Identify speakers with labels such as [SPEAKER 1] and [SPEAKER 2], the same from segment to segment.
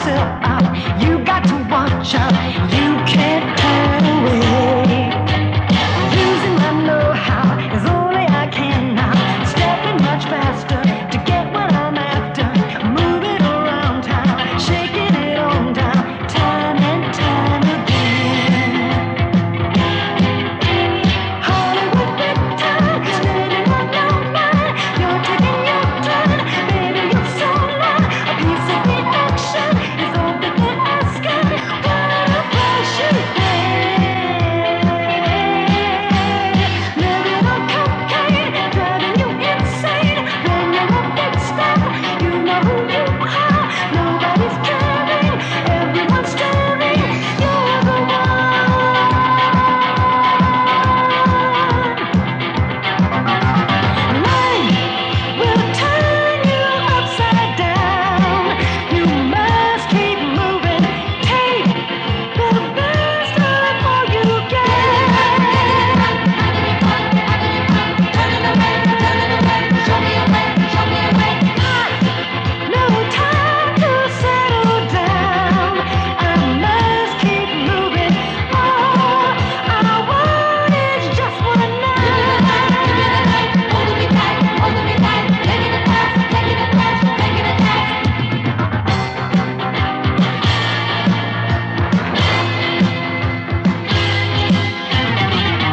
[SPEAKER 1] yourself out. You got to watch out. You can't turn away. Using my know-how is only I can now. Stepping much faster to get what I'm after. Moving around town, shaking it on down, time and time again. Hollywood big time, standing on your line. You're taking your turn, baby, you're so loud. A piece of the action is all that we're asking. What a price you pay. Living on cocaine, driving you insane. When you're a big star, you know who you are. Nobody's caring, everyone's staring. You're the one. Life will turn you upside down. You must keep moving. Take the best of all you get. No time to settle down. I must keep moving. All I want is just one night. Holding me tight, taking a chance, taking a chance, taking a chance.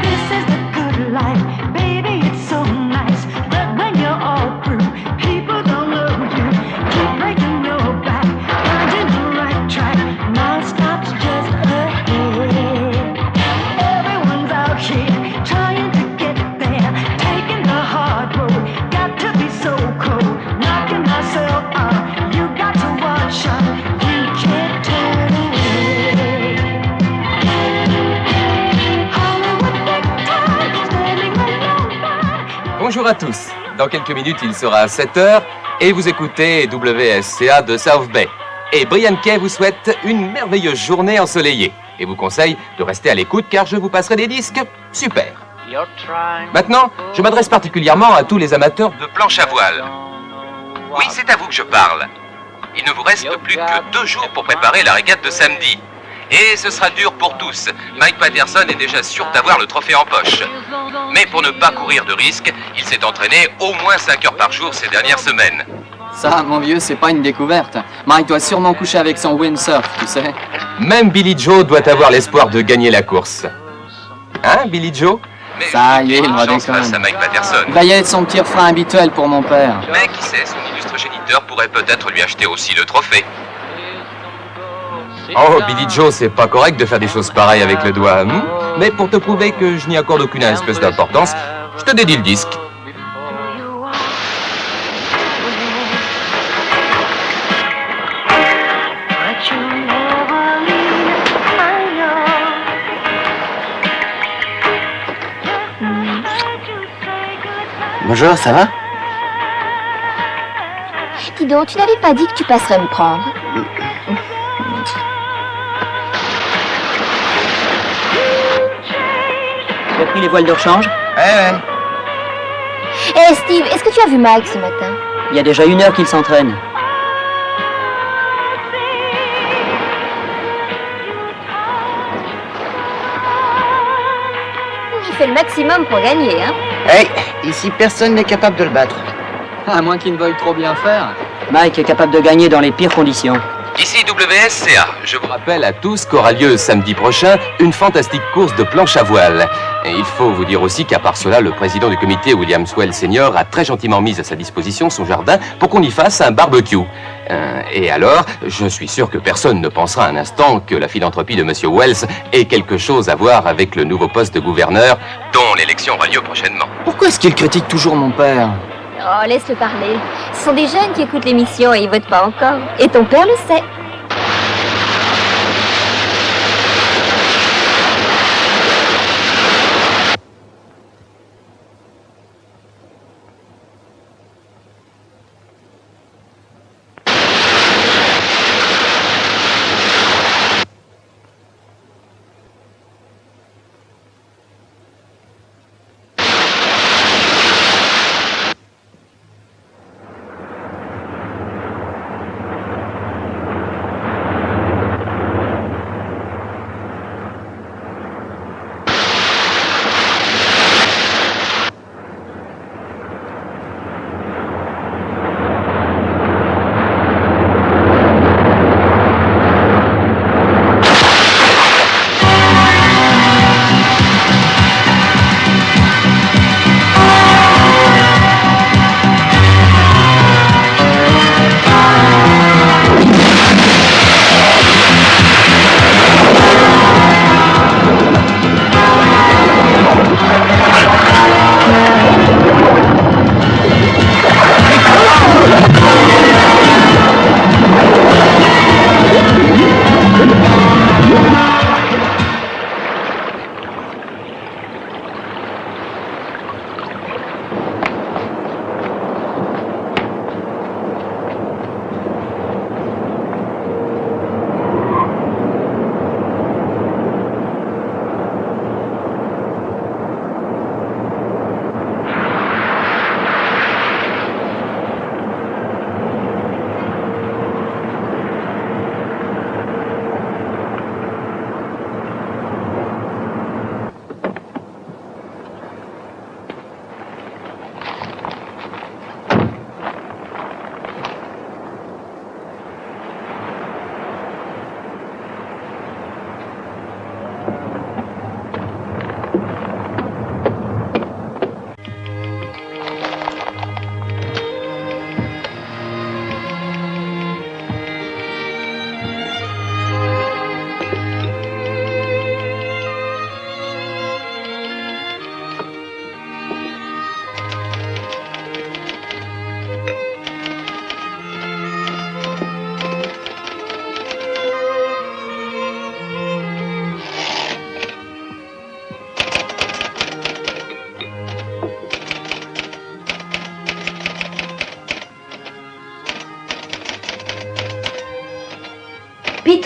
[SPEAKER 1] This is the good life, baby, it's so nice. But when you're all through, people don't know you. Keep breaking your back, finding the right track. Non-stop's just ahead. Everyone's out here trying to get there, taking the hard road. Got to be so cold, knocking myself out. You got to watch out, you can't turn away. Hollywood big time, standing alone.
[SPEAKER 2] Bonjour à tous. Dans quelques minutes, il sera 7h et vous écoutez WSCA de South Bay. Et Brian Kay vous souhaite une merveilleuse journée ensoleillée et vous conseille de rester à l'écoute car je vous passerai des disques super. Maintenant, je m'adresse particulièrement à tous les amateurs de planche à voile. Oui, c'est à vous que je parle. Il ne vous reste plus que 2 jours pour préparer la régate de samedi. Et ce sera dur pour tous. Mike Patterson est déjà sûr d'avoir le trophée en poche. Mais pour ne pas courir de risque, il s'est entraîné au moins 5 heures par jour ces dernières semaines.
[SPEAKER 3] Ça, mon vieux, c'est pas une découverte. Mike doit sûrement coucher avec son windsurf, tu sais.
[SPEAKER 2] Même Billy Joe doit avoir l'espoir de gagner la course. Hein, Billy Joe?
[SPEAKER 3] Ça y est, il va
[SPEAKER 2] chance face à
[SPEAKER 3] déconner.
[SPEAKER 2] Mike Patterson.
[SPEAKER 3] Il va y être son petit refrain habituel pour mon père.
[SPEAKER 2] Mais qui sait, son illustre géniteur pourrait peut-être lui acheter aussi le trophée. Oh, Billy Joe, c'est pas correct de faire des choses pareilles avec le doigt. Mais pour te prouver que je n'y accorde aucune espèce d'importance, je te dédie le disque.
[SPEAKER 1] But you never leave my
[SPEAKER 4] Bonjour, ça va?
[SPEAKER 5] Dis donc, tu n'avais pas dit que tu passerais me prendre.
[SPEAKER 4] Tu as pris les voiles de rechange?
[SPEAKER 2] Ouais.
[SPEAKER 5] Eh Steve, est-ce que tu as vu Mike ce matin?
[SPEAKER 4] Il y a déjà 1 heure qu'il s'entraîne.
[SPEAKER 5] Il fait le maximum pour gagner, hein?
[SPEAKER 4] Hey, ici personne n'est capable de le battre.
[SPEAKER 3] À moins qu'il ne veuille trop bien faire.
[SPEAKER 4] Mike est capable de gagner dans les pires conditions.
[SPEAKER 2] Ici WSCA. Je vous rappelle à tous qu'aura lieu samedi prochain une fantastique course de planche à voile. Et il faut vous dire aussi qu'à part cela, le président du comité, William Swell Senior, a très gentiment mis à sa disposition son jardin pour qu'on y fasse un barbecue. Et alors, je suis sûr que personne ne pensera un instant que la philanthropie de Monsieur Wells ait quelque chose à voir avec le nouveau poste de gouverneur, dont l'élection aura lieu prochainement.
[SPEAKER 3] Pourquoi est-ce qu'il critique toujours mon père?
[SPEAKER 5] Oh, laisse-le parler. Ce sont des jeunes qui écoutent l'émission et ils votent pas encore. Et ton père le sait.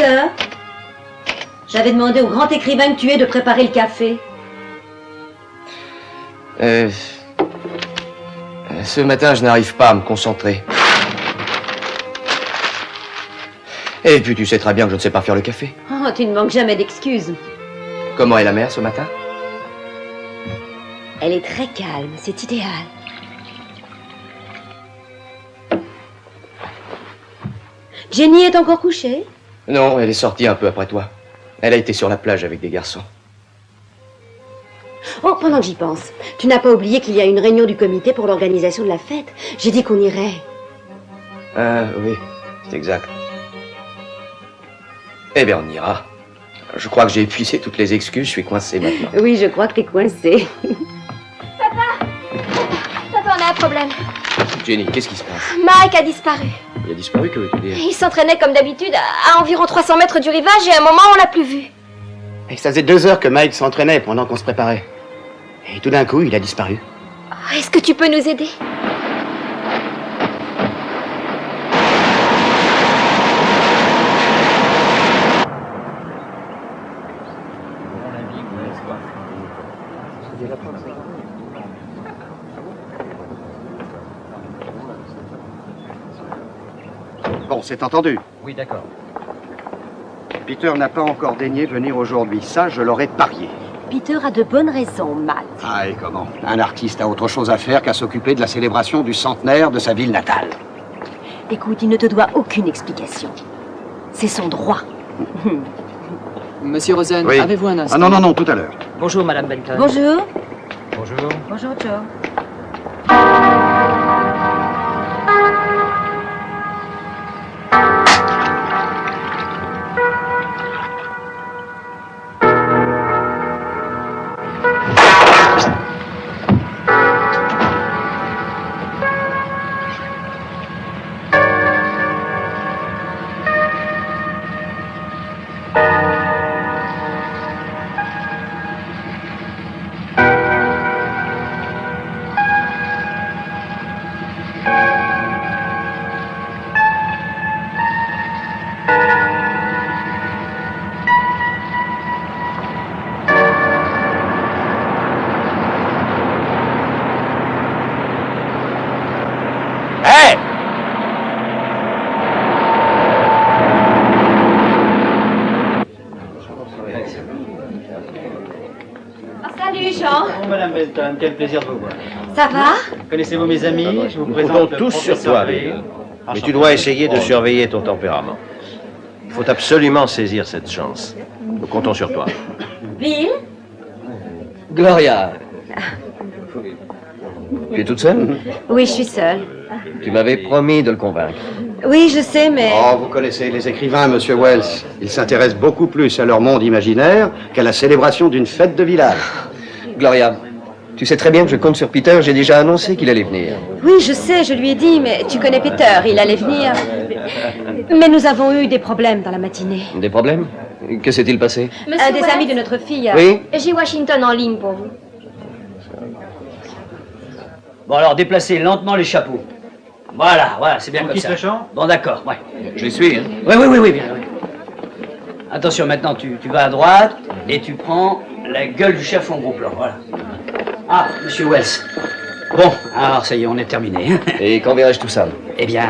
[SPEAKER 6] Peter, j'avais demandé au grand écrivain que tu es de préparer le café.
[SPEAKER 7] Ce matin, je n'arrive pas à me concentrer. Et puis, tu sais très bien que je ne sais pas faire le café.
[SPEAKER 6] Oh, tu ne manques jamais d'excuses.
[SPEAKER 7] Comment est la mère ce matin?
[SPEAKER 6] Elle est très calme, c'est idéal. Jenny est encore couchée?
[SPEAKER 7] Non, elle est sortie un peu après toi. Elle a été sur la plage avec des garçons.
[SPEAKER 6] Oh, pendant que j'y pense, tu n'as pas oublié qu'il y a une réunion du comité pour l'organisation de la fête. J'ai dit qu'on irait.
[SPEAKER 7] Ah, oui, c'est exact. Eh bien, on ira. Je crois que j'ai épuisé toutes les excuses, je suis coincé maintenant.
[SPEAKER 6] Oui, je crois que t'es coincé.
[SPEAKER 5] Papa, on a un problème.
[SPEAKER 7] Jenny, qu'est-ce qui se passe?
[SPEAKER 5] Mike a disparu.
[SPEAKER 7] Il a disparu, que veux-tu dire?
[SPEAKER 5] Il s'entraînait comme d'habitude à environ 300 mètres du rivage et à un moment, on l'a plus vu.
[SPEAKER 8] Et ça faisait 2 heures que Mike s'entraînait pendant qu'on se préparait. Et tout d'un coup, il a disparu.
[SPEAKER 5] Est-ce que tu peux nous aider?
[SPEAKER 8] Bon, c'est entendu.
[SPEAKER 9] Oui, d'accord.
[SPEAKER 8] Peter n'a pas encore daigné venir aujourd'hui. Ça, je l'aurais parié.
[SPEAKER 6] Peter a de bonnes raisons, Matt.
[SPEAKER 8] Ah, et comment? Un artiste a autre chose à faire qu'à s'occuper de la célébration du centenaire de sa ville natale.
[SPEAKER 6] Écoute, il ne te doit aucune explication. C'est son droit.
[SPEAKER 3] Monsieur Rosen,
[SPEAKER 8] Oui.
[SPEAKER 3] avez-vous un instant?
[SPEAKER 8] Ah non, non, non, tout à l'heure.
[SPEAKER 4] Bonjour, Madame Benton.
[SPEAKER 6] Bonjour.
[SPEAKER 9] Bonjour.
[SPEAKER 6] Bonjour, Joe. Salut, Jean.
[SPEAKER 9] Oh, Madame Benton, quel plaisir de vous voir.
[SPEAKER 6] Ça va?
[SPEAKER 9] Connaissez-vous mes amis? Je vous
[SPEAKER 10] Nous
[SPEAKER 9] présente
[SPEAKER 10] comptons
[SPEAKER 9] le
[SPEAKER 10] tous sur
[SPEAKER 9] professeur
[SPEAKER 10] toi,
[SPEAKER 9] Bill.
[SPEAKER 10] Bill. Mais tu dois essayer de surveiller ton tempérament. Il faut absolument saisir cette chance. Nous comptons sur toi.
[SPEAKER 6] Bill?
[SPEAKER 7] Gloria. Tu es toute seule?
[SPEAKER 6] Oui, je suis seule.
[SPEAKER 7] Tu m'avais promis de le convaincre.
[SPEAKER 6] Oui, je sais, mais...
[SPEAKER 8] Oh, vous connaissez les écrivains, Monsieur Wells. Ils s'intéressent beaucoup plus à leur monde imaginaire qu'à la célébration d'une fête de village.
[SPEAKER 7] Gloria, tu sais très bien que je compte sur Peter, j'ai déjà annoncé qu'il allait venir.
[SPEAKER 6] Oui, je sais, je lui ai dit, mais tu connais Peter, il allait venir. Mais nous avons eu des problèmes dans la matinée.
[SPEAKER 7] Des problèmes? Que s'est-il passé?
[SPEAKER 5] Monsieur
[SPEAKER 6] Un des
[SPEAKER 5] Wells,
[SPEAKER 6] amis de notre fille...
[SPEAKER 7] Oui?
[SPEAKER 5] J'ai Washington en ligne pour vous.
[SPEAKER 4] Bon, alors, déplacez lentement les chapeaux. Voilà, c'est bien
[SPEAKER 9] On
[SPEAKER 4] comme
[SPEAKER 9] quitte
[SPEAKER 4] ça.
[SPEAKER 9] le champ?
[SPEAKER 4] Bon, d'accord, ouais.
[SPEAKER 7] Je les suis, hein?
[SPEAKER 4] Oui, bien, oui. Attention, maintenant, tu vas à droite et tu prends la gueule du chef en gros plan, voilà. Ah, Monsieur Wells. Bon, alors, ça y est, on est terminé.
[SPEAKER 7] Et quand verrai-je tout ça?
[SPEAKER 4] Eh bien,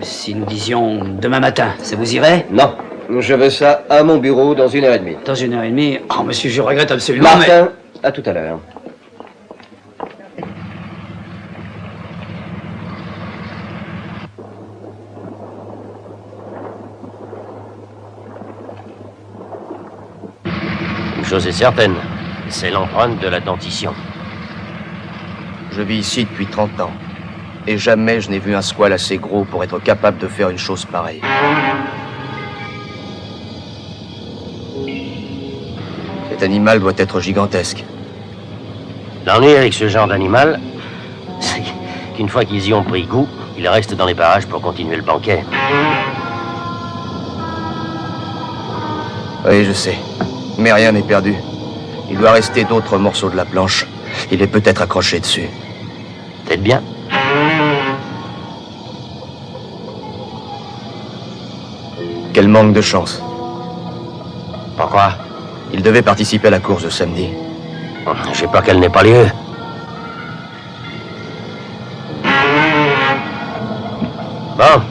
[SPEAKER 4] si nous disions demain matin, ça vous irait?
[SPEAKER 7] Non, je veux ça à mon bureau dans 1h30.
[SPEAKER 4] Dans 1h30. Oh, monsieur, je regrette absolument, mais...
[SPEAKER 7] Martin, à tout à l'heure.
[SPEAKER 10] Une chose est certaine, c'est l'empreinte de la dentition.
[SPEAKER 7] Je vis ici depuis 30 ans. Et jamais je n'ai vu un squale assez gros pour être capable de faire une chose pareille. Cet animal doit être gigantesque.
[SPEAKER 10] L'ennui avec ce genre d'animal, c'est qu'une fois qu'ils y ont pris goût, ils restent dans les parages pour continuer le banquet.
[SPEAKER 7] Oui, je sais. Mais rien n'est perdu. Il doit rester d'autres morceaux de la planche. Il est peut-être accroché dessus.
[SPEAKER 10] Peut-être bien.
[SPEAKER 7] Quel manque de chance.
[SPEAKER 10] Pourquoi?
[SPEAKER 7] Il devait participer à la course de samedi.
[SPEAKER 10] J'ai peur qu'elle n'ait pas lieu. Bon.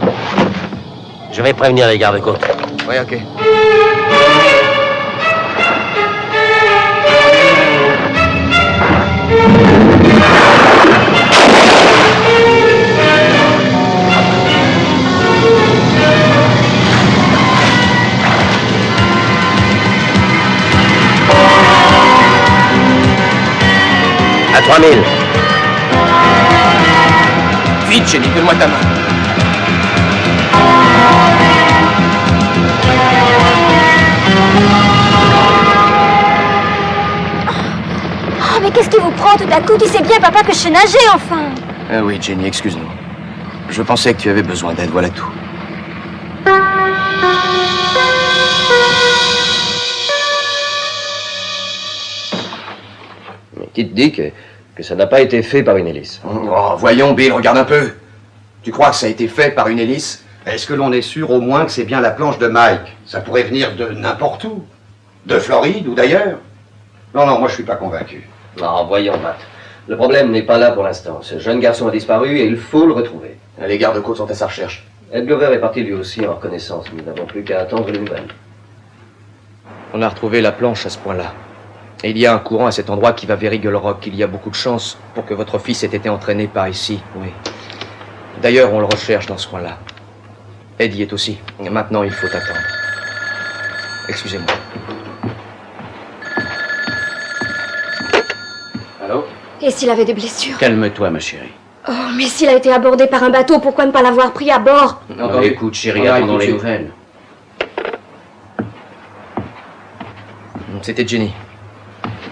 [SPEAKER 10] Je vais prévenir les gardes-côtes.
[SPEAKER 7] Oui, ok.
[SPEAKER 10] À 3000.
[SPEAKER 7] Vite, Jenny, donne-moi ta main.
[SPEAKER 5] Oh, mais qu'est-ce qui vous prend tout à coup? Tu sais bien, papa, que je sais nager, enfin.
[SPEAKER 7] Ah oui, Jenny, excuse-nous. Je pensais que tu avais besoin d'aide, voilà tout.
[SPEAKER 11] Mais qui te dit que ça n'a pas été fait par une hélice?
[SPEAKER 7] Oh, voyons, Bill, regarde un peu. Tu crois que ça a été fait par une hélice?
[SPEAKER 8] Est-ce que l'on est sûr au moins que c'est bien la planche de Mike? Ça pourrait venir de n'importe où. De Floride ou d'ailleurs. Non, non, moi je suis pas convaincu.
[SPEAKER 11] Non, voyons, Matt. Le problème n'est pas là pour l'instant. Ce jeune garçon a disparu et il faut le retrouver.
[SPEAKER 7] Les gardes-côtes sont à sa recherche.
[SPEAKER 11] Ed Glover est parti lui aussi en reconnaissance. Nous n'avons plus qu'à attendre les nouvelles.
[SPEAKER 7] On a retrouvé la planche à ce point-là. Et il y a un courant à cet endroit qui va vers Eagle Rock. Il y a beaucoup de chances pour que votre fils ait été entraîné par ici, oui. D'ailleurs, on le recherche dans ce coin-là. Ed y est aussi. Maintenant, il faut attendre. Excusez-moi.
[SPEAKER 11] Allô?
[SPEAKER 6] Et s'il avait des blessures?
[SPEAKER 11] Calme-toi, ma chérie.
[SPEAKER 6] Oh, mais s'il a été abordé par un bateau, pourquoi ne pas l'avoir pris à bord?
[SPEAKER 11] Non, écoute, chérie, attendons les nouvelles.
[SPEAKER 7] C'était Jenny.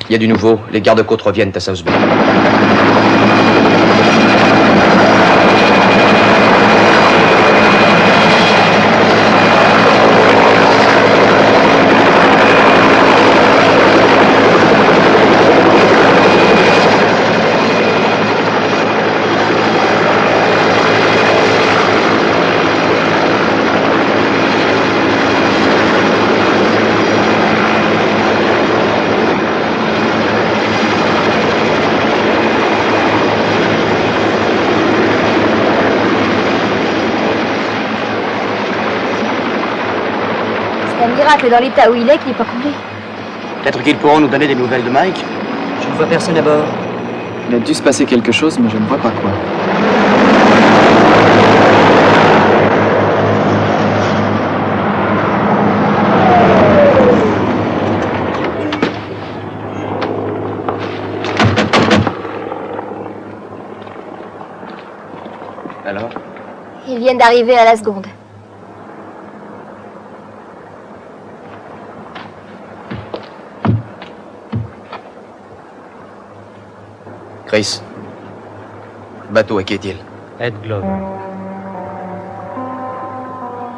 [SPEAKER 7] Il y a du nouveau. Les gardes-côtes reviennent à South Bay.
[SPEAKER 5] C'est un miracle dans l'état où il est qu'il n'est pas coulé.
[SPEAKER 9] Peut-être qu'ils pourront nous donner des nouvelles de Mike.
[SPEAKER 4] Je ne vois personne à bord.
[SPEAKER 3] Il a dû se passer quelque chose, mais je ne vois pas quoi.
[SPEAKER 7] Alors?
[SPEAKER 5] Ils viennent d'arriver à la seconde.
[SPEAKER 7] Chris. Le bateau, à qui est-il?
[SPEAKER 9] Ed Glover.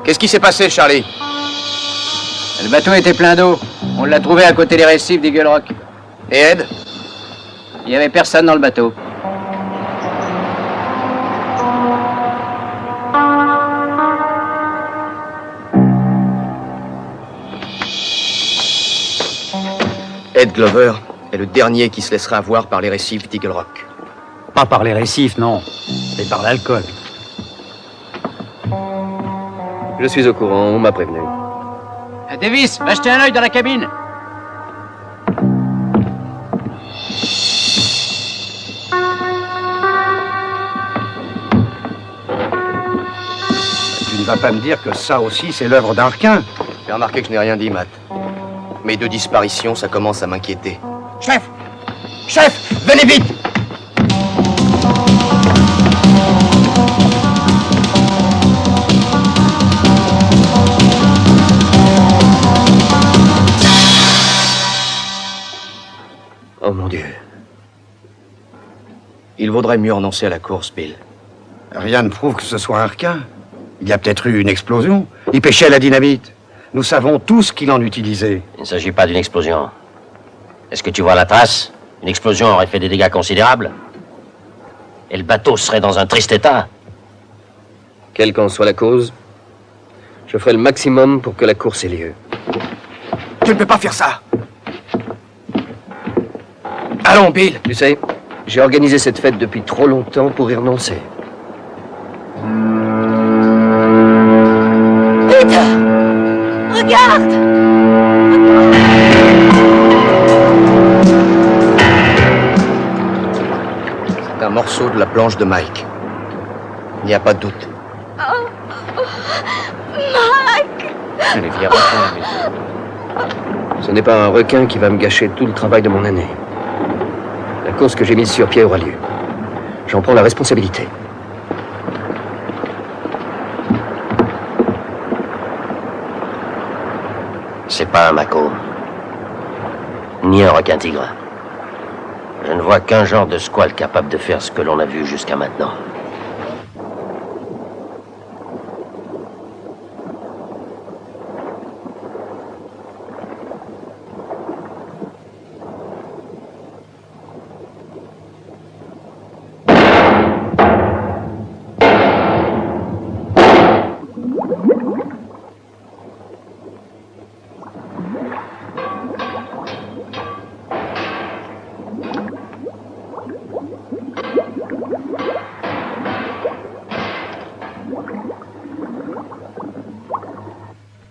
[SPEAKER 7] Qu'est-ce qui s'est passé, Charlie?
[SPEAKER 9] Le bateau était plein d'eau. On l'a trouvé à côté des récifs d'Eagle Rock.
[SPEAKER 7] Et Ed?
[SPEAKER 9] Il n'y avait personne dans le bateau.
[SPEAKER 7] Ed Glover est le dernier qui se laissera avoir par les récifs d'Eagle Rock.
[SPEAKER 9] Pas par les récifs, non. Mais par l'alcool.
[SPEAKER 11] Je suis au courant, on m'a prévenu.
[SPEAKER 9] Davis, va jeter un œil dans la cabine.
[SPEAKER 8] Tu ne vas pas me dire que ça aussi, c'est l'œuvre d'un requin.
[SPEAKER 7] J'ai remarqué que je n'ai rien dit, Matt. Mes deux disparitions, ça commence à m'inquiéter.
[SPEAKER 8] Chef! Chef! Venez vite!
[SPEAKER 11] Oh mon Dieu.
[SPEAKER 7] Il vaudrait mieux renoncer à la course, Bill.
[SPEAKER 8] Rien ne prouve que ce soit un requin. Il y a peut-être eu une explosion. Il pêchait la dynamite. Nous savons tous qu'il en utilisait.
[SPEAKER 10] Il ne s'agit pas d'une explosion. Est-ce que tu vois la trace? Une explosion aurait fait des dégâts considérables. Et le bateau serait dans un triste état.
[SPEAKER 11] Quelle qu'en soit la cause, je ferai le maximum pour que la course ait lieu.
[SPEAKER 8] Tu
[SPEAKER 7] ne peux pas faire ça. Allons, Bill.
[SPEAKER 11] Tu sais, j'ai organisé cette fête depuis trop longtemps pour y renoncer.
[SPEAKER 1] Peter! Regarde!
[SPEAKER 7] C'est un morceau de la planche de Mike. Il n'y a pas de doute.
[SPEAKER 1] Mike!
[SPEAKER 11] Allez, viens, reprends la maison. Ce n'est pas un requin qui va me gâcher tout le travail de mon année. La course que j'ai mise sur pied aura lieu. J'en prends la responsabilité.
[SPEAKER 10] C'est pas un mako. Ni un requin-tigre. Je ne vois qu'un genre de squale capable de faire ce que l'on a vu jusqu'à maintenant.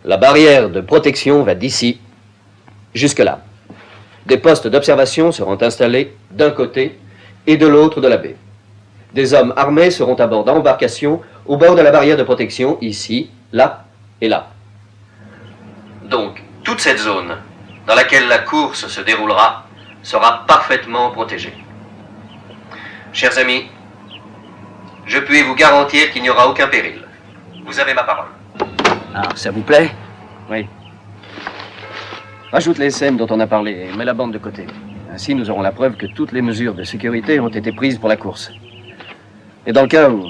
[SPEAKER 11] La barrière de protection va d'ici jusque là. Des postes d'observation seront installés d'un côté et de l'autre de la baie. Des hommes armés seront à bord d'embarcations au bord de la barrière de protection, ici, là et là. Donc, toute cette zone dans laquelle la course se déroulera sera parfaitement protégée. Chers amis, je puis vous garantir qu'il n'y aura aucun péril. Vous avez ma parole.
[SPEAKER 4] Ah, ça vous plaît?
[SPEAKER 11] Oui. Rajoute les scènes dont on a parlé et mets la bande de côté. Ainsi, nous aurons la preuve que toutes les mesures de sécurité ont été prises pour la course. Et dans le cas où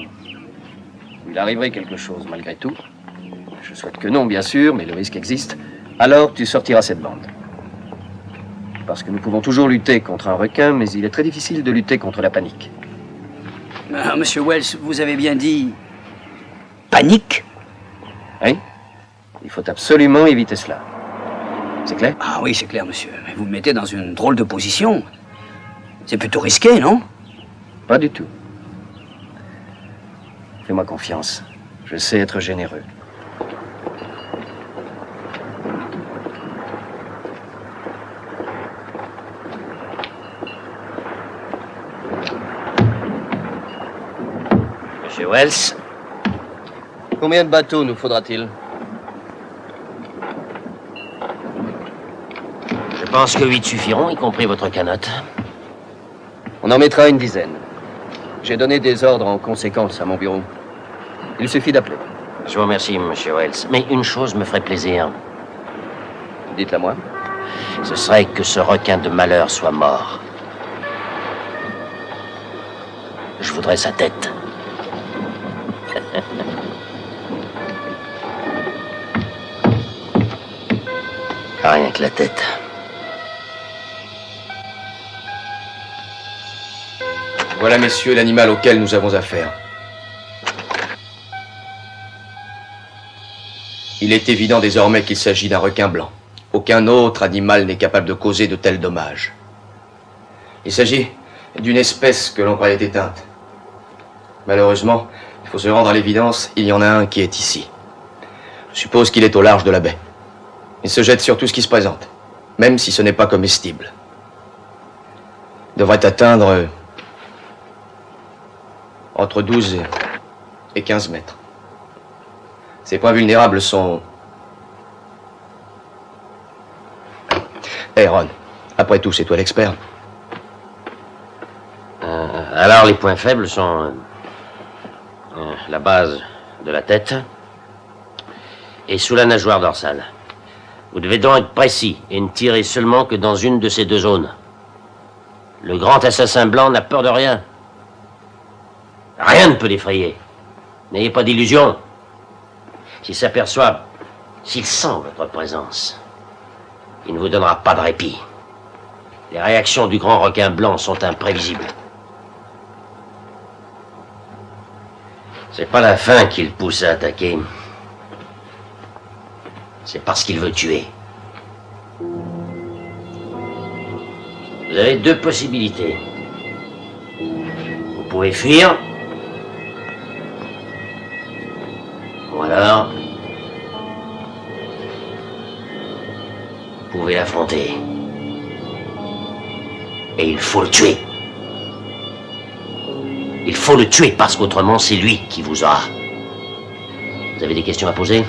[SPEAKER 11] il arriverait quelque chose malgré tout, je souhaite que non, bien sûr, mais le risque existe, alors tu sortiras cette bande. Parce que nous pouvons toujours lutter contre un requin, mais il est très difficile de lutter contre la panique.
[SPEAKER 4] Ah, Monsieur Wells, vous avez bien dit... panique?
[SPEAKER 11] Oui. Il faut absolument éviter cela. C'est clair?
[SPEAKER 4] Ah oui, c'est clair, monsieur. Mais vous me mettez dans une drôle de position. C'est plutôt risqué, non?
[SPEAKER 11] Pas du tout. Fais-moi confiance. Je sais être généreux.
[SPEAKER 10] Monsieur Wells,
[SPEAKER 11] Combien de bateaux nous faudra-t-il?
[SPEAKER 10] je pense que 8 suffiront, y compris votre canotte.
[SPEAKER 11] On en mettra une dizaine. J'ai donné des ordres en conséquence à mon bureau. Il suffit d'appeler.
[SPEAKER 10] Je vous remercie, monsieur Wells. Mais une chose me ferait plaisir.
[SPEAKER 11] Dites-la moi.
[SPEAKER 10] Ce serait que ce requin de malheur soit mort. Je voudrais sa tête. Rien que la tête.
[SPEAKER 7] Voilà, messieurs, l'animal auquel nous avons affaire. Il est évident désormais qu'il s'agit d'un requin blanc. Aucun autre animal n'est capable de causer de tels dommages. Il s'agit d'une espèce que l'on croyait éteinte. Malheureusement, il faut se rendre à l'évidence, il y en a un qui est ici. Je suppose qu'il est au large de la baie. Il se jette sur tout ce qui se présente, même si ce n'est pas comestible. Il devrait atteindre entre 12 et 15 mètres. Ces points vulnérables sont... Hey Ron, après tout, c'est toi l'expert.
[SPEAKER 10] Alors, les points faibles sont la base de la tête et sous la nageoire dorsale. Vous devez donc être précis et ne tirer seulement que dans une de ces deux zones. Le grand assassin blanc n'a peur de rien. Rien ne peut l'effrayer. N'ayez pas d'illusion. S'il s'aperçoit, s'il sent votre présence, il ne vous donnera pas de répit. Les réactions du grand requin blanc sont imprévisibles. C'est pas la faim qui le pousse à attaquer. C'est parce qu'il veut tuer. Vous avez deux possibilités. Vous pouvez fuir, ou alors, vous pouvez l'affronter. Et il faut le tuer. Il faut le tuer parce qu'autrement c'est lui qui vous aura. Vous avez des questions à poser ?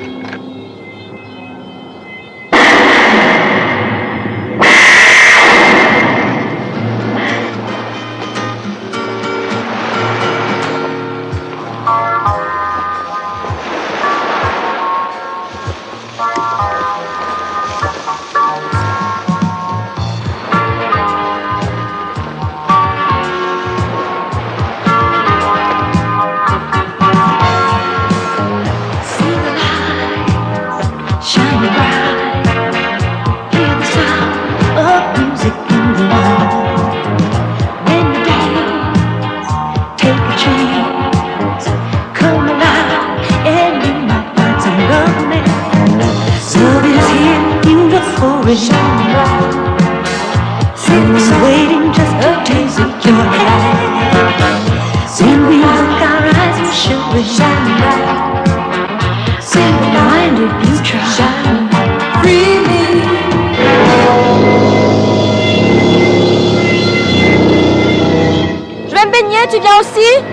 [SPEAKER 5] Tu viens aussi?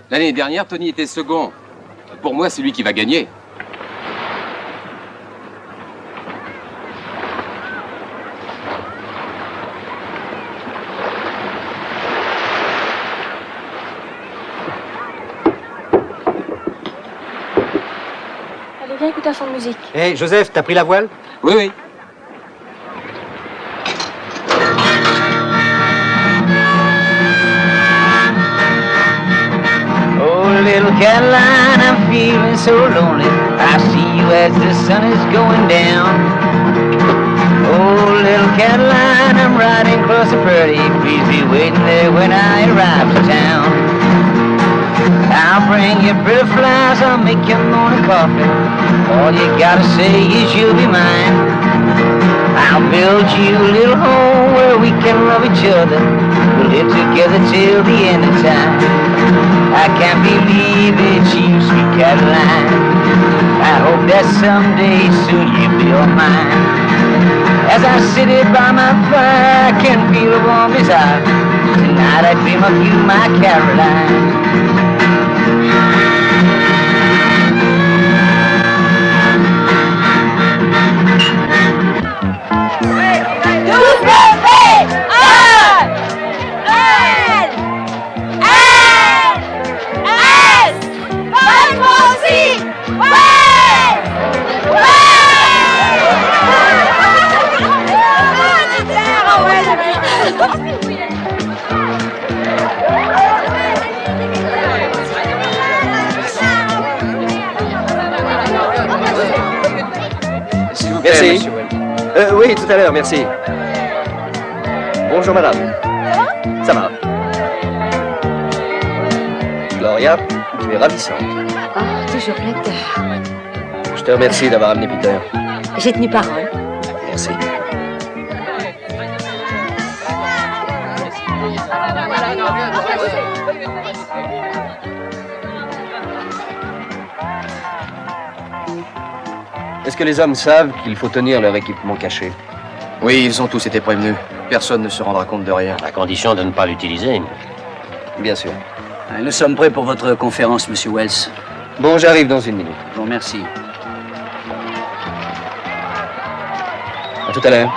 [SPEAKER 2] L'année dernière, Tony était second. Pour moi, c'est lui qui va gagner.
[SPEAKER 6] Allez, viens écouter un son de musique.
[SPEAKER 12] Hé, Joseph, t'as pris la voile?
[SPEAKER 2] Oui, oui.
[SPEAKER 13] Little Caroline, I'm feeling so lonely. I see you as the sun is going down. Oh, little Caroline, I'm riding across the prairie. Please be waiting there when I arrive to town. I'll bring you pretty flowers, I'll make your morning coffee. All you gotta say is you'll be mine. I'll build you a little home where we can love each other. We'll live together till the end of time. I can't believe it's you, sweet Caroline. I hope that someday soon you'll be all mine. As I sit here by my fire, I can feel a warm desire. Tonight I dream of you, my Caroline.
[SPEAKER 11] Merci. Oui, tout à l'heure, merci. Bonjour, madame. Ça va? Gloria, tu es ravissante.
[SPEAKER 6] Oh, toujours flatteur.
[SPEAKER 11] Je te remercie d'avoir amené Peter.
[SPEAKER 6] J'ai tenu parole.
[SPEAKER 11] Merci. Est-ce que les hommes savent qu'il faut tenir leur équipement caché? Oui, ils ont tous été prévenus. Personne ne se rendra compte de rien.
[SPEAKER 10] À condition de ne pas l'utiliser.
[SPEAKER 11] Bien sûr.
[SPEAKER 4] Nous sommes prêts pour votre conférence, Monsieur Wells.
[SPEAKER 11] Bon, j'arrive dans une minute.
[SPEAKER 4] Je vous remercie.
[SPEAKER 11] À tout à l'heure.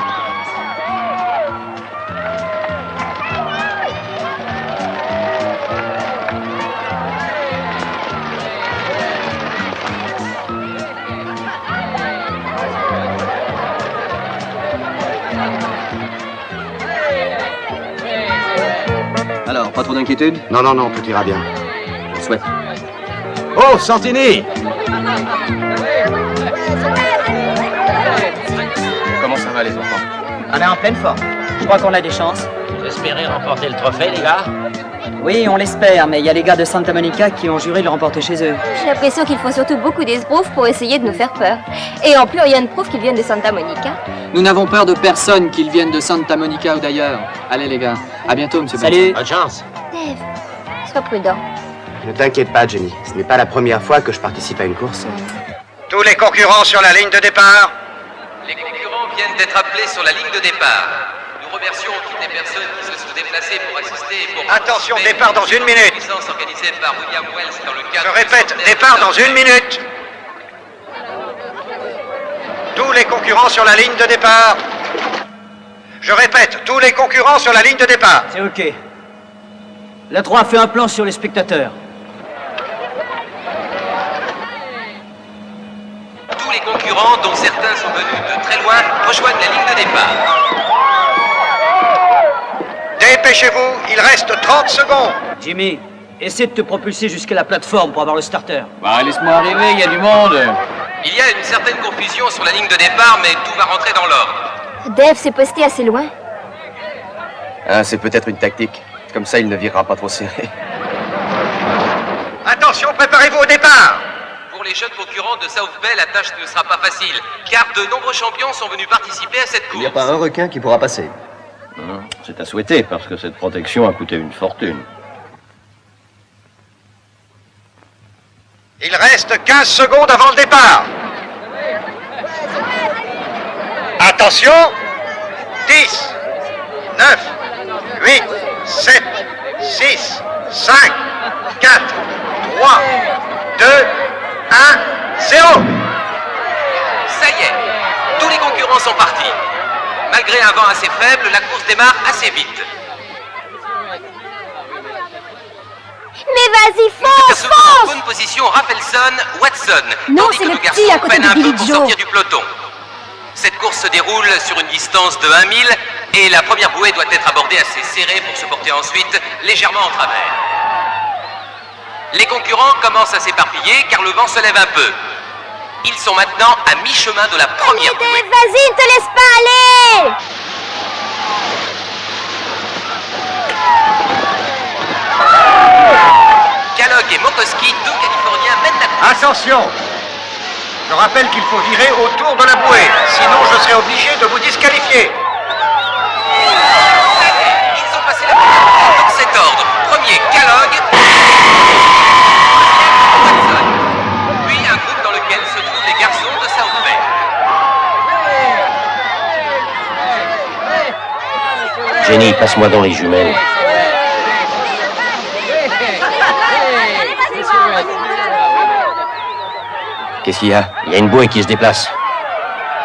[SPEAKER 11] Alors, pas trop d'inquiétude?
[SPEAKER 8] Non, non, non, tout ira bien.
[SPEAKER 11] Je le souhaite.
[SPEAKER 8] Oh, Santini!
[SPEAKER 7] Comment ça va, les enfants?
[SPEAKER 4] On est en pleine forme. Je crois qu'on a des chances.
[SPEAKER 10] Vous espérez remporter le trophée, les gars?
[SPEAKER 4] Oui, on l'espère, mais il y a les gars de Santa Monica qui ont juré de le remporter chez eux.
[SPEAKER 5] J'ai l'impression qu'ils font surtout beaucoup d'esbroufs pour essayer de nous faire peur. Et en plus, rien ne prouve qu'ils viennent de Santa Monica.
[SPEAKER 3] Nous n'avons peur de personne, qu'ils viennent de Santa Monica ou d'ailleurs. Allez les gars, à bientôt monsieur.
[SPEAKER 4] Salut.
[SPEAKER 10] Bonne chance.
[SPEAKER 5] Dave, sois prudent.
[SPEAKER 12] Ne t'inquiète pas, Jenny. Ce n'est pas la première fois que je participe à une course.
[SPEAKER 8] Tous les concurrents sur la ligne de départ.
[SPEAKER 2] Les concurrents viennent d'être appelés sur la ligne de départ. Nous remercions toutes les personnes qui se sont déplacées pour assister et pour...
[SPEAKER 8] Attention, départ dans une minute.
[SPEAKER 2] Organisée par William Wells dans le cadre...
[SPEAKER 8] Je répète, départ dans une minute. Tous les concurrents sur la ligne de départ. Je répète, tous les concurrents sur la ligne de départ.
[SPEAKER 4] C'est OK. La 3 fait un plan sur les spectateurs.
[SPEAKER 2] Tous les concurrents, dont certains sont venus de très loin, rejoignent la ligne de départ.
[SPEAKER 8] Dépêchez-vous, il reste 30 secondes.
[SPEAKER 4] Jimmy, essaie de te propulser jusqu'à la plateforme pour avoir le starter.
[SPEAKER 9] Bah, laisse-moi arriver, il y a du monde.
[SPEAKER 2] Il y a une certaine confusion sur la ligne de départ, mais tout va rentrer dans l'ordre.
[SPEAKER 5] Dave s'est posté assez loin.
[SPEAKER 11] Ah, c'est peut-être une tactique. Comme ça, il ne virera pas trop serré.
[SPEAKER 8] Attention, préparez-vous au départ.
[SPEAKER 2] Pour les jeunes concurrents de South Bay, la tâche ne sera pas facile, car de nombreux champions sont venus participer à cette course.
[SPEAKER 11] Il n'y a pas un requin qui pourra passer.
[SPEAKER 9] C'est à souhaiter, parce que cette protection a coûté une fortune.
[SPEAKER 8] Il reste 15 secondes avant le départ. Attention. 10, 9, 8, 7, 6, 5, 4, 3, 2, 1, 0.
[SPEAKER 2] Ça y est, tous les concurrents sont partis. Malgré un vent assez faible, la course démarre assez vite.
[SPEAKER 5] Mais vas-y, fonce,
[SPEAKER 2] En
[SPEAKER 5] fonce!
[SPEAKER 2] bonne position, Rafelson, Watson.
[SPEAKER 5] Non,
[SPEAKER 2] tandis
[SPEAKER 5] c'est
[SPEAKER 2] que
[SPEAKER 5] le
[SPEAKER 2] garçon
[SPEAKER 5] petit à côté
[SPEAKER 2] peine
[SPEAKER 5] de
[SPEAKER 2] un peu
[SPEAKER 5] Billy
[SPEAKER 2] pour
[SPEAKER 5] Joe.
[SPEAKER 2] sortir du peloton. Cette course se déroule sur une distance de 1 mille et la première bouée doit être abordée assez serrée pour se porter ensuite légèrement en travers. Les concurrents commencent à s'éparpiller car le vent se lève un peu. Ils sont maintenant à mi-chemin de la première bouée.
[SPEAKER 5] Dave, vas-y, ne te laisse pas aller!
[SPEAKER 2] Kellogg et Mokoski, deux Californiens, mènent la course.
[SPEAKER 8] Attention. Je rappelle qu'il faut virer autour de la bouée, sinon je serai obligé de vous disqualifier.
[SPEAKER 2] Ils ont passé la première dans cet ordre. Premier, Kellogg. Watson. Puis un groupe dans lequel se trouvent les garçons de South Bay.
[SPEAKER 10] Jenny, passe-moi dans les jumelles.
[SPEAKER 11] Qu'est-ce qu'il y a?
[SPEAKER 10] Il y a une bouée qui se déplace.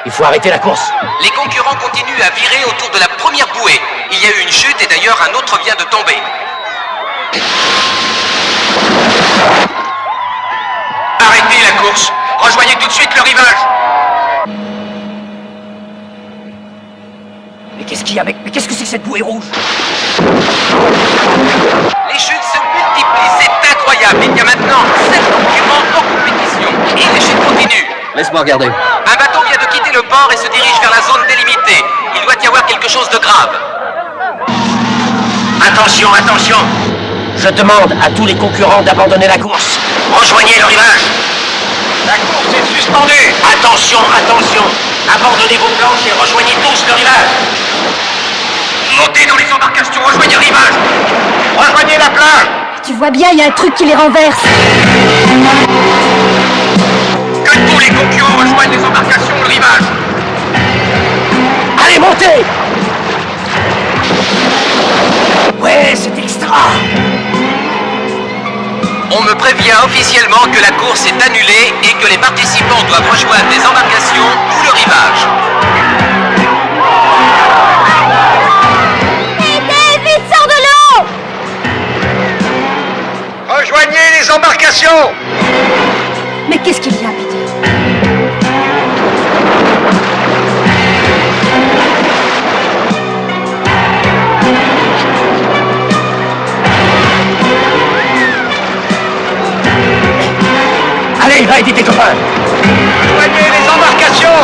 [SPEAKER 10] Il faut arrêter la course.
[SPEAKER 2] Les concurrents continuent à virer autour de la première bouée. Il y a eu une chute et d'ailleurs un autre vient de tomber. Arrêtez la course. Rejoignez tout de suite le rivage.
[SPEAKER 4] Mais qu'est-ce qu'il y a, mec? Mais qu'est-ce que c'est que cette bouée rouge?
[SPEAKER 2] Les chutes se multiplient, c'est incroyable. Il y a maintenant 7 concurrents en compétition. Et les chutes continuent.
[SPEAKER 11] Laisse-moi regarder.
[SPEAKER 2] Un bateau vient de quitter le port et se dirige vers la zone délimitée. Il doit y avoir quelque chose de grave.
[SPEAKER 10] Attention, attention. Je demande à tous les concurrents d'abandonner la course. Rejoignez le rivage.
[SPEAKER 8] La course est suspendue.
[SPEAKER 10] Attention, attention. Abandonnez vos planches et rejoignez tous le rivage.
[SPEAKER 2] Montez dans les embarcations, rejoignez le rivage.
[SPEAKER 8] Rejoignez la plage.
[SPEAKER 6] Tu vois bien, il y a un truc qui les renverse.
[SPEAKER 2] Que tous les concurrents rejoignent les embarcations, le rivage.
[SPEAKER 10] Allez, montez.
[SPEAKER 4] Ouais, c'est extra.
[SPEAKER 2] On me prévient officiellement que la course est annulée et que les participants doivent rejoindre les embarcations ou le rivage.
[SPEAKER 5] Aidez, vite, sors de l'eau!
[SPEAKER 8] Rejoignez les embarcations.
[SPEAKER 6] Mais qu'est-ce qu'il y a, Peter?
[SPEAKER 10] Allez, va aider tes copains.
[SPEAKER 8] Rejoignez les embarcations.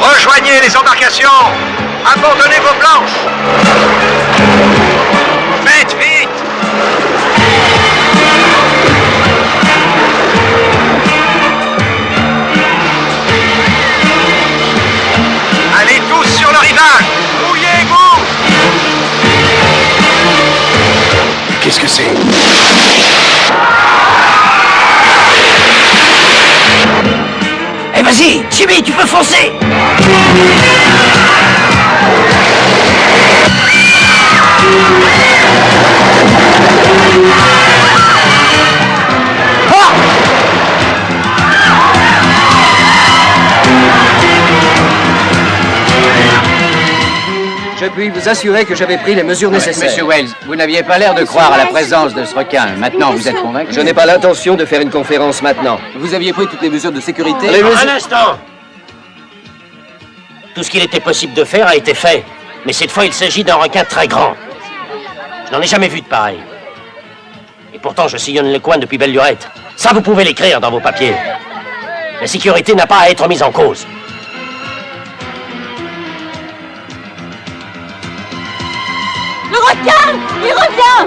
[SPEAKER 8] Rejoignez les embarcations. Abandonnez vos planches. Faites vite. Allez tous sur le rivage. Mouillez-vous.
[SPEAKER 12] Qu'est-ce que c'est?
[SPEAKER 4] Eh, vas-y, Jimmy, tu peux foncer.
[SPEAKER 11] Je puis vous assurer que j'avais pris les mesures nécessaires.
[SPEAKER 9] Monsieur Wells, vous n'aviez pas l'air de croire à la présence de ce requin. Maintenant, vous êtes convaincu?
[SPEAKER 11] Je n'ai pas l'intention de faire une conférence maintenant.
[SPEAKER 7] Vous aviez pris toutes les mesures de sécurité?
[SPEAKER 10] Un instant. Tout ce qu'il était possible de faire a été fait. Mais cette fois, il s'agit d'un requin très grand. Je n'en ai jamais vu de pareil. Et pourtant, je sillonne le coin depuis belle lurette. Ça, vous pouvez l'écrire dans vos papiers. La sécurité n'a pas à être mise en cause.
[SPEAKER 5] Le requin! Il revient!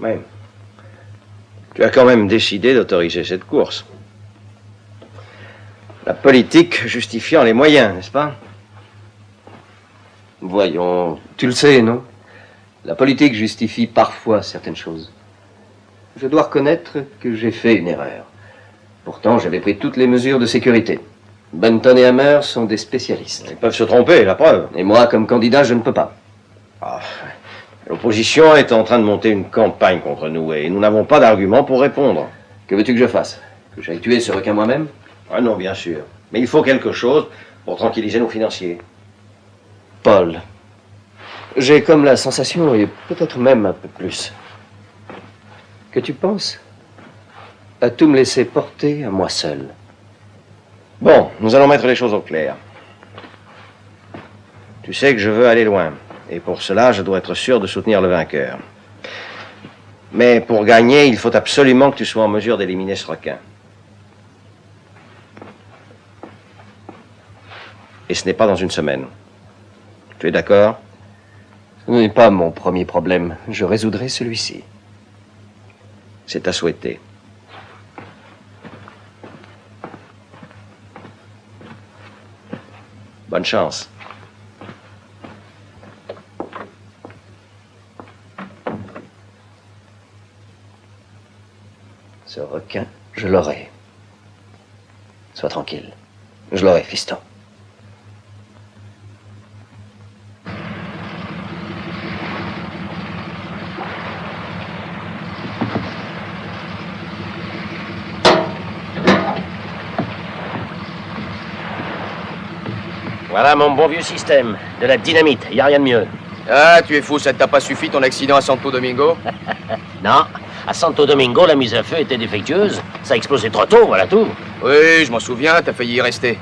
[SPEAKER 11] Ouais. Tu as quand même décidé d'autoriser cette course.
[SPEAKER 9] La politique justifiant les moyens, n'est-ce pas?
[SPEAKER 11] Voyons, tu le sais, non? La politique justifie parfois certaines choses. Je dois reconnaître que j'ai fait une erreur. Pourtant, j'avais pris toutes les mesures de sécurité. Benton et Hammer sont des spécialistes.
[SPEAKER 9] Ils peuvent se tromper, la preuve.
[SPEAKER 11] Et moi, comme candidat, je ne peux pas.
[SPEAKER 9] Ah, l'opposition est en train de monter une campagne contre nous et nous n'avons pas d'argument pour répondre.
[SPEAKER 11] Que veux-tu que je fasse? Que j'aille tuer ce requin moi-même?
[SPEAKER 9] Ah non, bien sûr. Mais il faut quelque chose pour tranquilliser nos financiers.
[SPEAKER 11] Paul, j'ai comme la sensation, et peut-être même un peu plus, que tu penses à tout me laisser porter à moi seul.
[SPEAKER 9] Bon, nous allons mettre les choses au clair. Tu sais que je veux aller loin. Et pour cela, je dois être sûr de soutenir le vainqueur. Mais pour gagner, il faut absolument que tu sois en mesure d'éliminer ce requin. Et ce n'est pas dans une semaine. Tu es d'accord?
[SPEAKER 11] Ce n'est pas mon premier problème. Je résoudrai celui-ci.
[SPEAKER 9] C'est à souhaiter. Bonne chance.
[SPEAKER 11] Ce requin, je l'aurai. Sois tranquille. Je l'aurai, fiston.
[SPEAKER 10] Voilà mon bon vieux système. De la dynamite, y a rien de mieux.
[SPEAKER 7] Ah, tu es fou, ça ne t'a pas suffi ton accident à Santo Domingo?
[SPEAKER 10] Non, à Santo Domingo, la mise à feu était défectueuse. Ça a explosé trop tôt, voilà tout.
[SPEAKER 7] Oui, je m'en souviens, t'as failli y rester.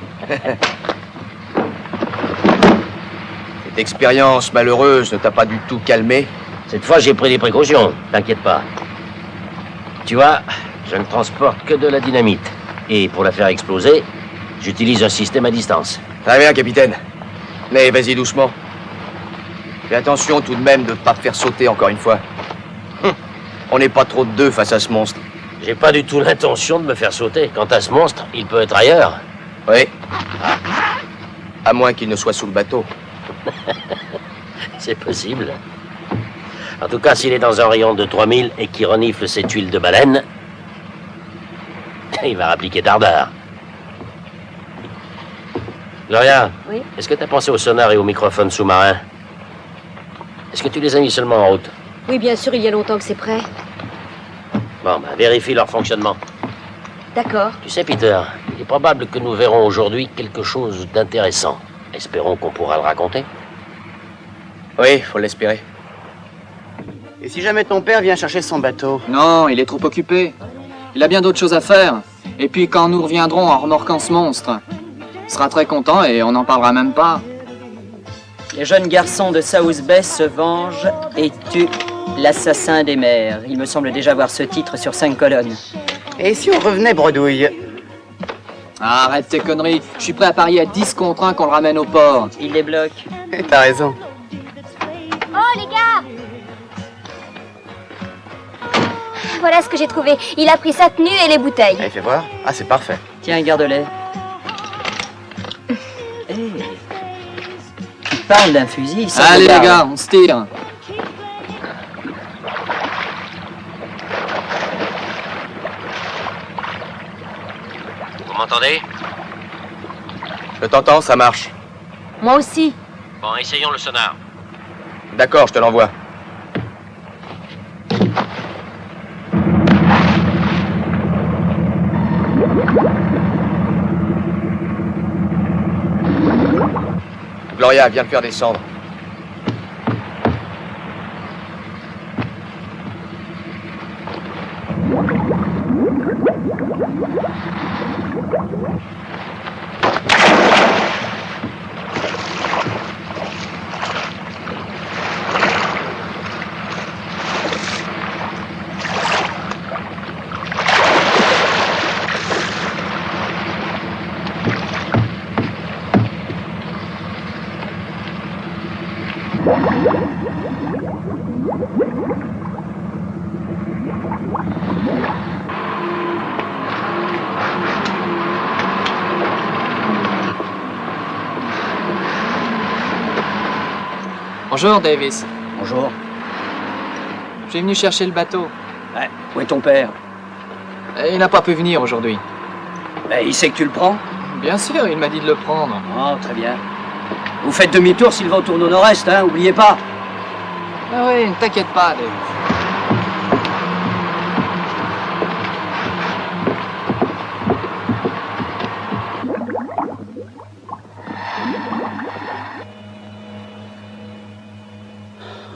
[SPEAKER 7] Cette expérience malheureuse ne t'a pas du tout calmé?
[SPEAKER 10] Cette fois, j'ai pris des précautions, t'inquiète pas. Tu vois, je ne transporte que de la dynamite. Et pour la faire exploser, j'utilise un système à distance.
[SPEAKER 7] Très bien, capitaine. Mais vas-y doucement. Fais attention tout de même de ne pas te faire sauter encore une fois. On n'est pas trop de deux face à ce monstre.
[SPEAKER 10] J'ai pas du tout l'intention de me faire sauter. Quant à ce monstre, il peut être ailleurs.
[SPEAKER 7] Oui. À moins qu'il ne soit sous le bateau.
[SPEAKER 10] C'est possible. En tout cas, s'il est dans un rayon de 3000 et qu'il renifle cette huile de baleine, il va rappliquer dardard. Gloria,
[SPEAKER 6] Oui?
[SPEAKER 10] est-ce que tu as pensé au sonar et au microphone sous-marin? Est-ce que tu les as mis seulement en route?
[SPEAKER 6] Oui, bien sûr, il y a longtemps que c'est prêt.
[SPEAKER 10] Bon, ben, vérifie leur fonctionnement.
[SPEAKER 6] D'accord.
[SPEAKER 10] Tu sais, Peter, il est probable que nous verrons aujourd'hui quelque chose d'intéressant. Espérons qu'on pourra le raconter.
[SPEAKER 7] Oui, faut l'espérer.
[SPEAKER 12] Et si jamais ton père vient chercher son bateau?
[SPEAKER 3] Non, il est trop occupé. Il a bien d'autres choses à faire. Et puis quand nous reviendrons en remorquant ce monstre, il sera très content et on n'en parlera même pas.
[SPEAKER 4] Les jeunes garçons de South Bay se vengent et tuent l'assassin des mers. Il me semble déjà voir ce titre sur 5 colonnes.
[SPEAKER 12] Et si on revenait bredouille?
[SPEAKER 3] Arrête tes conneries. Je suis prêt à parier à 10 contre 1 qu'on le ramène au port.
[SPEAKER 4] Il les bloque.
[SPEAKER 12] T'as raison.
[SPEAKER 5] Oh, les gars! Voilà ce que j'ai trouvé. Il a pris sa tenue et les bouteilles.
[SPEAKER 12] Allez, fais voir. Ah, c'est parfait.
[SPEAKER 4] Tiens, garde-les. Hey. Tu parles d'un fusil, ça.
[SPEAKER 3] Allez les gars, on se tire.
[SPEAKER 10] Vous m'entendez?
[SPEAKER 7] Je t'entends, ça marche.
[SPEAKER 5] Moi aussi.
[SPEAKER 10] Bon, essayons le sonar.
[SPEAKER 7] D'accord, je te l'envoie. Gloria, viens le faire descendre.
[SPEAKER 3] Bonjour, Davis.
[SPEAKER 4] Bonjour.
[SPEAKER 3] Je suis venu chercher le bateau.
[SPEAKER 4] Ouais. Où est ton père?
[SPEAKER 3] Il n'a pas pu venir aujourd'hui.
[SPEAKER 4] Ben, il sait que tu le prends?
[SPEAKER 3] Bien sûr, il m'a dit de le prendre.
[SPEAKER 4] Oh, très bien. Vous faites demi-tour si le vent tourne au nord-est, hein, oubliez pas.
[SPEAKER 3] Ah oui, ne t'inquiète pas, Davis.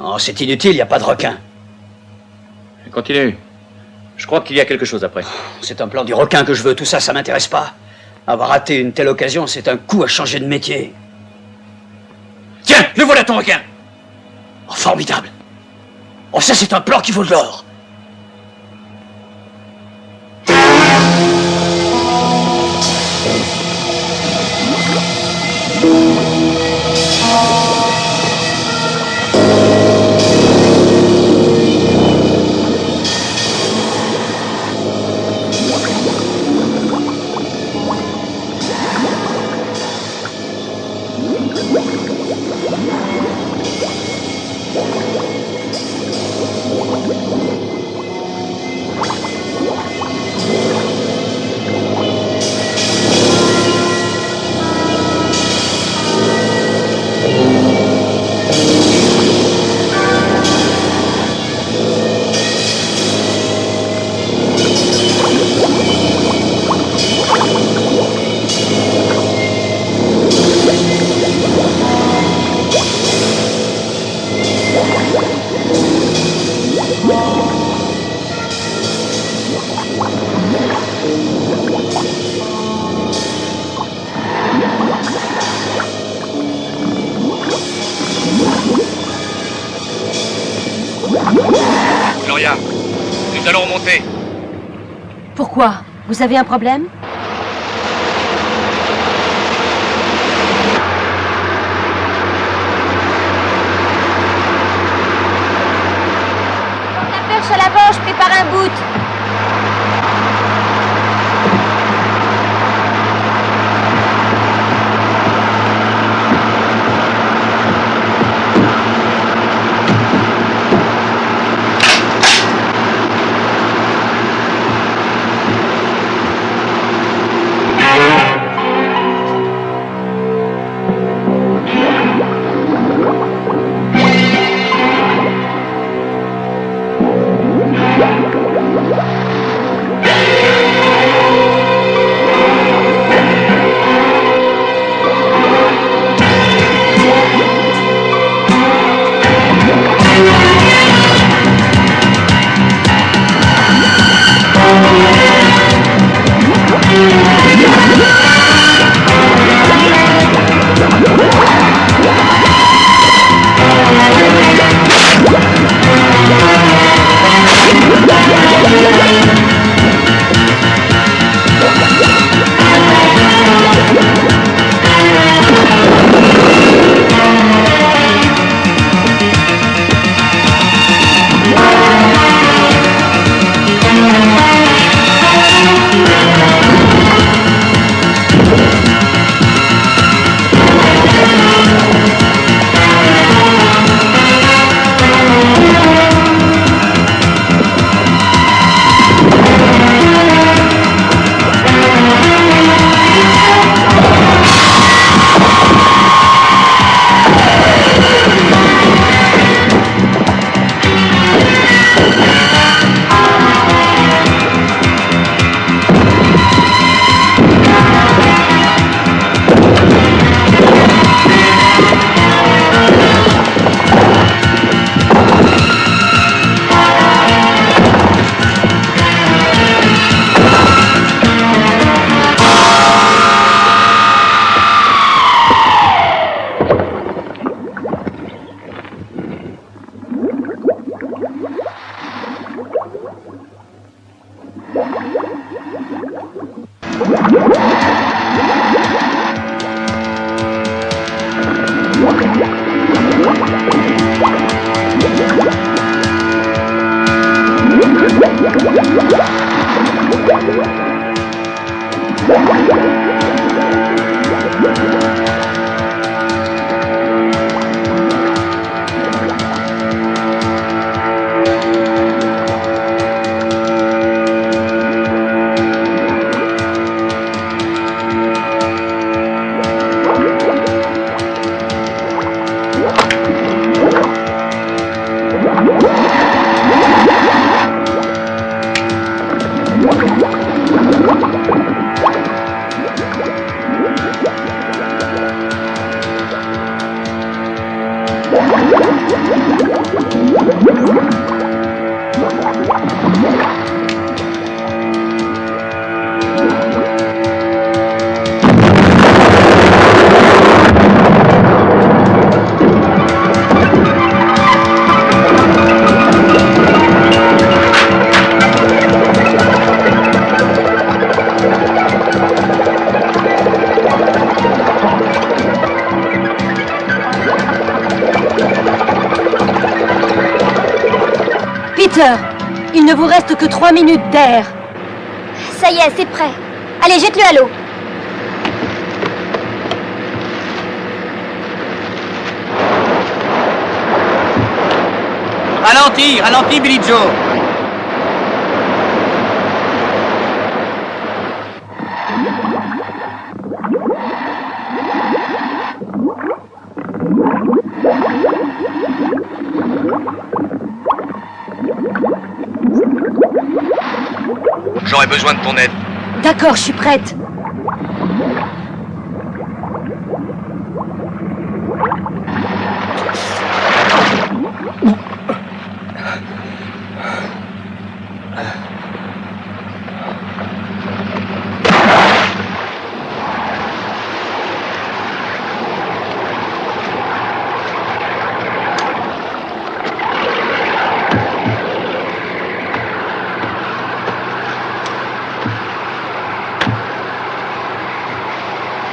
[SPEAKER 4] Oh, c'est inutile, il n'y a pas de requin.
[SPEAKER 11] Continue. Je crois qu'il y a quelque chose après.
[SPEAKER 4] C'est un plan du requin que je veux, tout ça, ça m'intéresse pas. Avoir raté une telle occasion, c'est un coup à changer de métier. Tiens, le voilà ton requin! Oh, formidable! Oh, ça, c'est un plan qui vaut de l'or!
[SPEAKER 7] Gloria, nous allons remonter.
[SPEAKER 6] Pourquoi? Vous avez un problème?
[SPEAKER 5] La perche à l'avant, je prépare un bout.
[SPEAKER 6] Docteur, il ne vous reste que 3 minutes d'air.
[SPEAKER 5] Ça y est, c'est prêt. Allez, jette-le à l'eau.
[SPEAKER 4] Ralentis, Billy Joe.
[SPEAKER 7] J'aurais besoin de ton aide.
[SPEAKER 6] D'accord, je suis prête.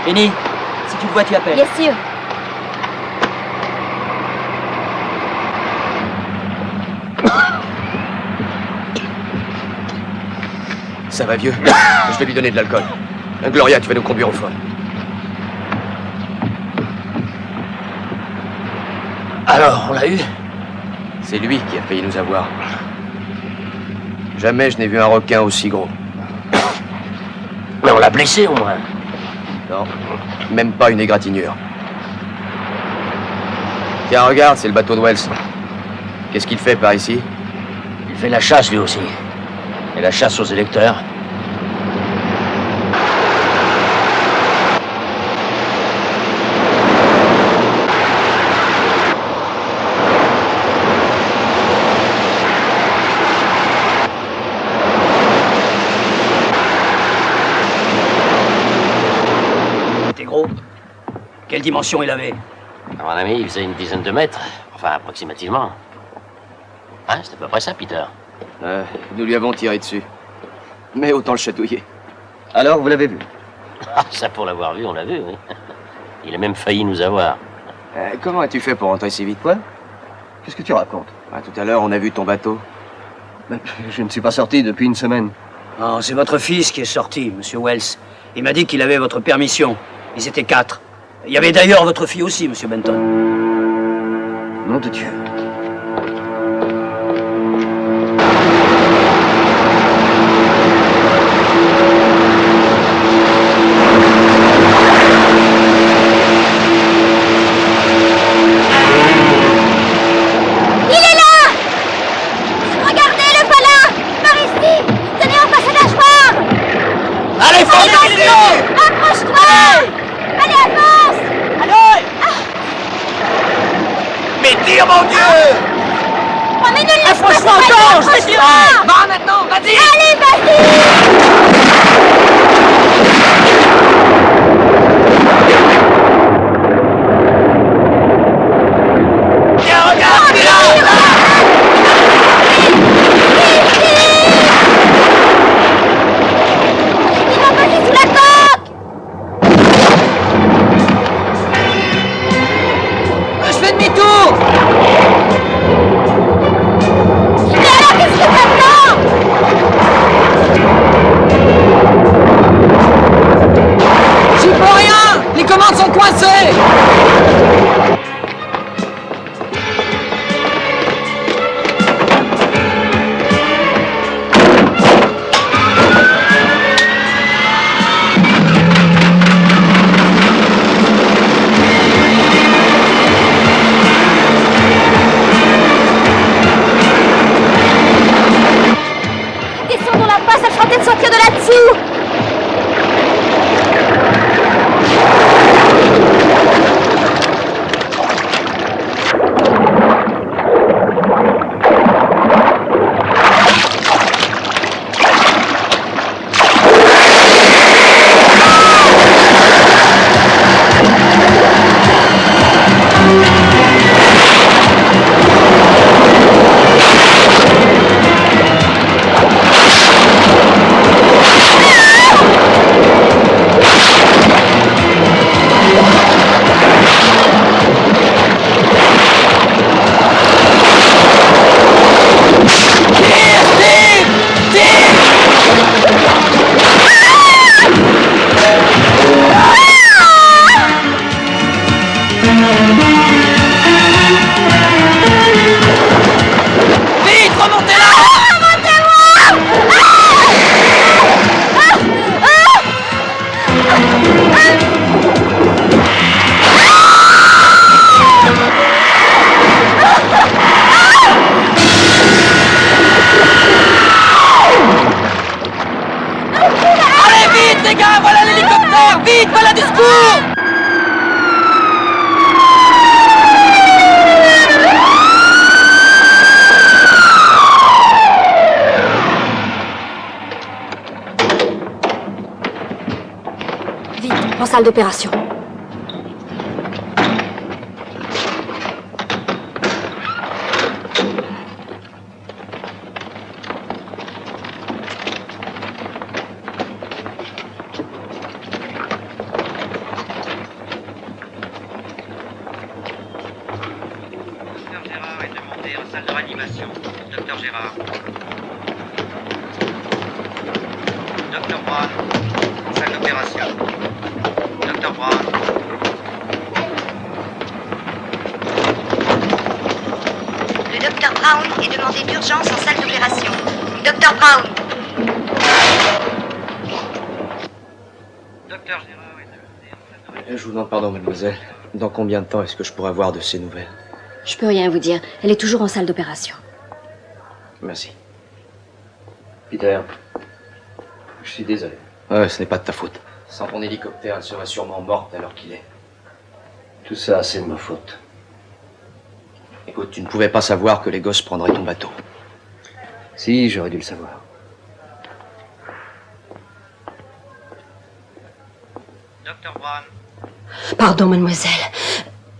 [SPEAKER 4] Penny, si tu le vois, tu appelles.
[SPEAKER 5] Bien sûr.
[SPEAKER 7] Ça va, vieux. Je vais lui donner de l'alcool. Gloria, tu vas nous conduire au fond.
[SPEAKER 4] Alors, on l'a eu?
[SPEAKER 7] C'est lui qui a failli nous avoir. Jamais je n'ai vu un requin aussi gros.
[SPEAKER 10] Mais on l'a blessé au moins.
[SPEAKER 7] Non, même pas une égratignure. Tiens, regarde, c'est le bateau de Wells. Qu'est-ce qu'il fait par ici?
[SPEAKER 10] Il fait la chasse lui aussi. Et la chasse aux électeurs.
[SPEAKER 4] C'était gros. Quelle dimension il avait?
[SPEAKER 10] À mon ami, il faisait une dizaine de mètres. Enfin, approximativement. Hein, c'est à peu près ça, Peter.
[SPEAKER 7] Nous lui avons tiré dessus. Mais autant le chatouiller.
[SPEAKER 11] Alors, vous l'avez vu?
[SPEAKER 10] Ah, ça, pour l'avoir vu, on l'a vu, oui. Il a même failli nous avoir.
[SPEAKER 7] Comment as-tu fait pour rentrer si vite?
[SPEAKER 11] Quoi? Qu'est-ce que tu racontes?
[SPEAKER 7] Tout à l'heure, on a vu ton bateau.
[SPEAKER 11] Je ne suis pas sorti depuis une semaine.
[SPEAKER 4] Non, c'est votre fils qui est sorti, monsieur Wells. Il m'a dit qu'il avait votre permission. Ils étaient 4. Il y avait d'ailleurs votre fille aussi, monsieur Benton.
[SPEAKER 11] Nom de Dieu.
[SPEAKER 1] Qu'est-ce que
[SPEAKER 13] vite, voilà du secours!
[SPEAKER 5] Vite, en salle d'opération.
[SPEAKER 14] Docteur Gérard. Docteur Brown, salle d'opération. Docteur Brown.
[SPEAKER 15] Le docteur Brown est demandé d'urgence en salle d'opération. Docteur Brown.
[SPEAKER 14] Docteur Gérard
[SPEAKER 7] Je vous demande pardon, mademoiselle. Dans combien de temps est-ce que je pourrai avoir de ces nouvelles?
[SPEAKER 6] Je peux rien vous dire. Elle est toujours en salle d'opération.
[SPEAKER 7] Merci.
[SPEAKER 11] Peter, je suis désolé.
[SPEAKER 7] Ouais, ce n'est pas de ta faute. Sans ton hélicoptère, elle serait sûrement morte à l'heure qu'il est.
[SPEAKER 11] Tout ça, c'est de ma faute.
[SPEAKER 7] Écoute, tu ne pouvais pas savoir que les gosses prendraient ton bateau.
[SPEAKER 11] Si, j'aurais dû le savoir.
[SPEAKER 14] Docteur Brown.
[SPEAKER 6] Pardon, mademoiselle.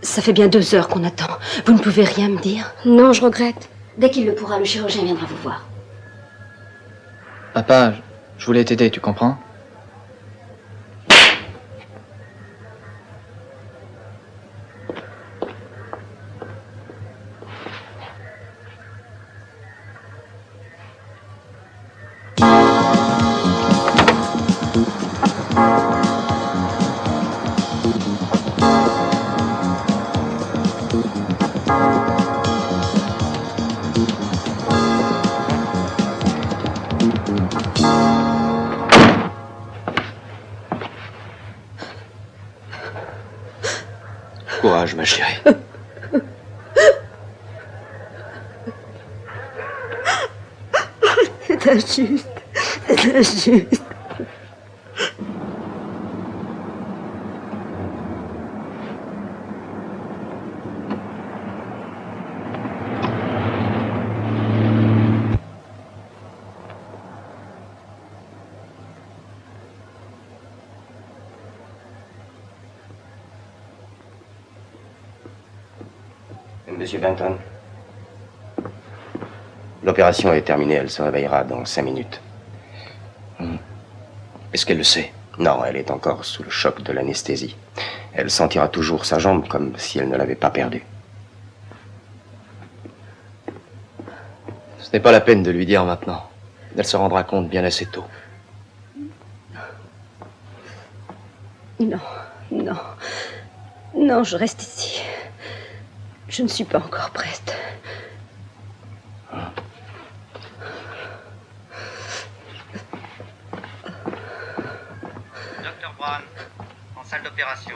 [SPEAKER 6] Ça fait bien 2 heures qu'on attend. Vous ne pouvez rien me dire?
[SPEAKER 5] Non, je regrette. Dès qu'il le pourra, le chirurgien viendra vous voir.
[SPEAKER 3] Papa, je voulais t'aider, tu comprends?
[SPEAKER 7] Courage, ma chérie.
[SPEAKER 1] C'est injuste. C'est injuste.
[SPEAKER 9] Monsieur Benton, l'opération est terminée, elle se réveillera dans 5 minutes.
[SPEAKER 7] Est-ce qu'elle le sait?
[SPEAKER 9] Non, elle est encore sous le choc de l'anesthésie. Elle sentira toujours sa jambe comme si elle ne l'avait pas perdue.
[SPEAKER 7] Ce n'est pas la peine de lui dire maintenant. Elle se rendra compte bien assez tôt.
[SPEAKER 6] Non, non. Non, je reste ici. Je ne suis pas encore prête.
[SPEAKER 14] Docteur Brown, en salle d'opération.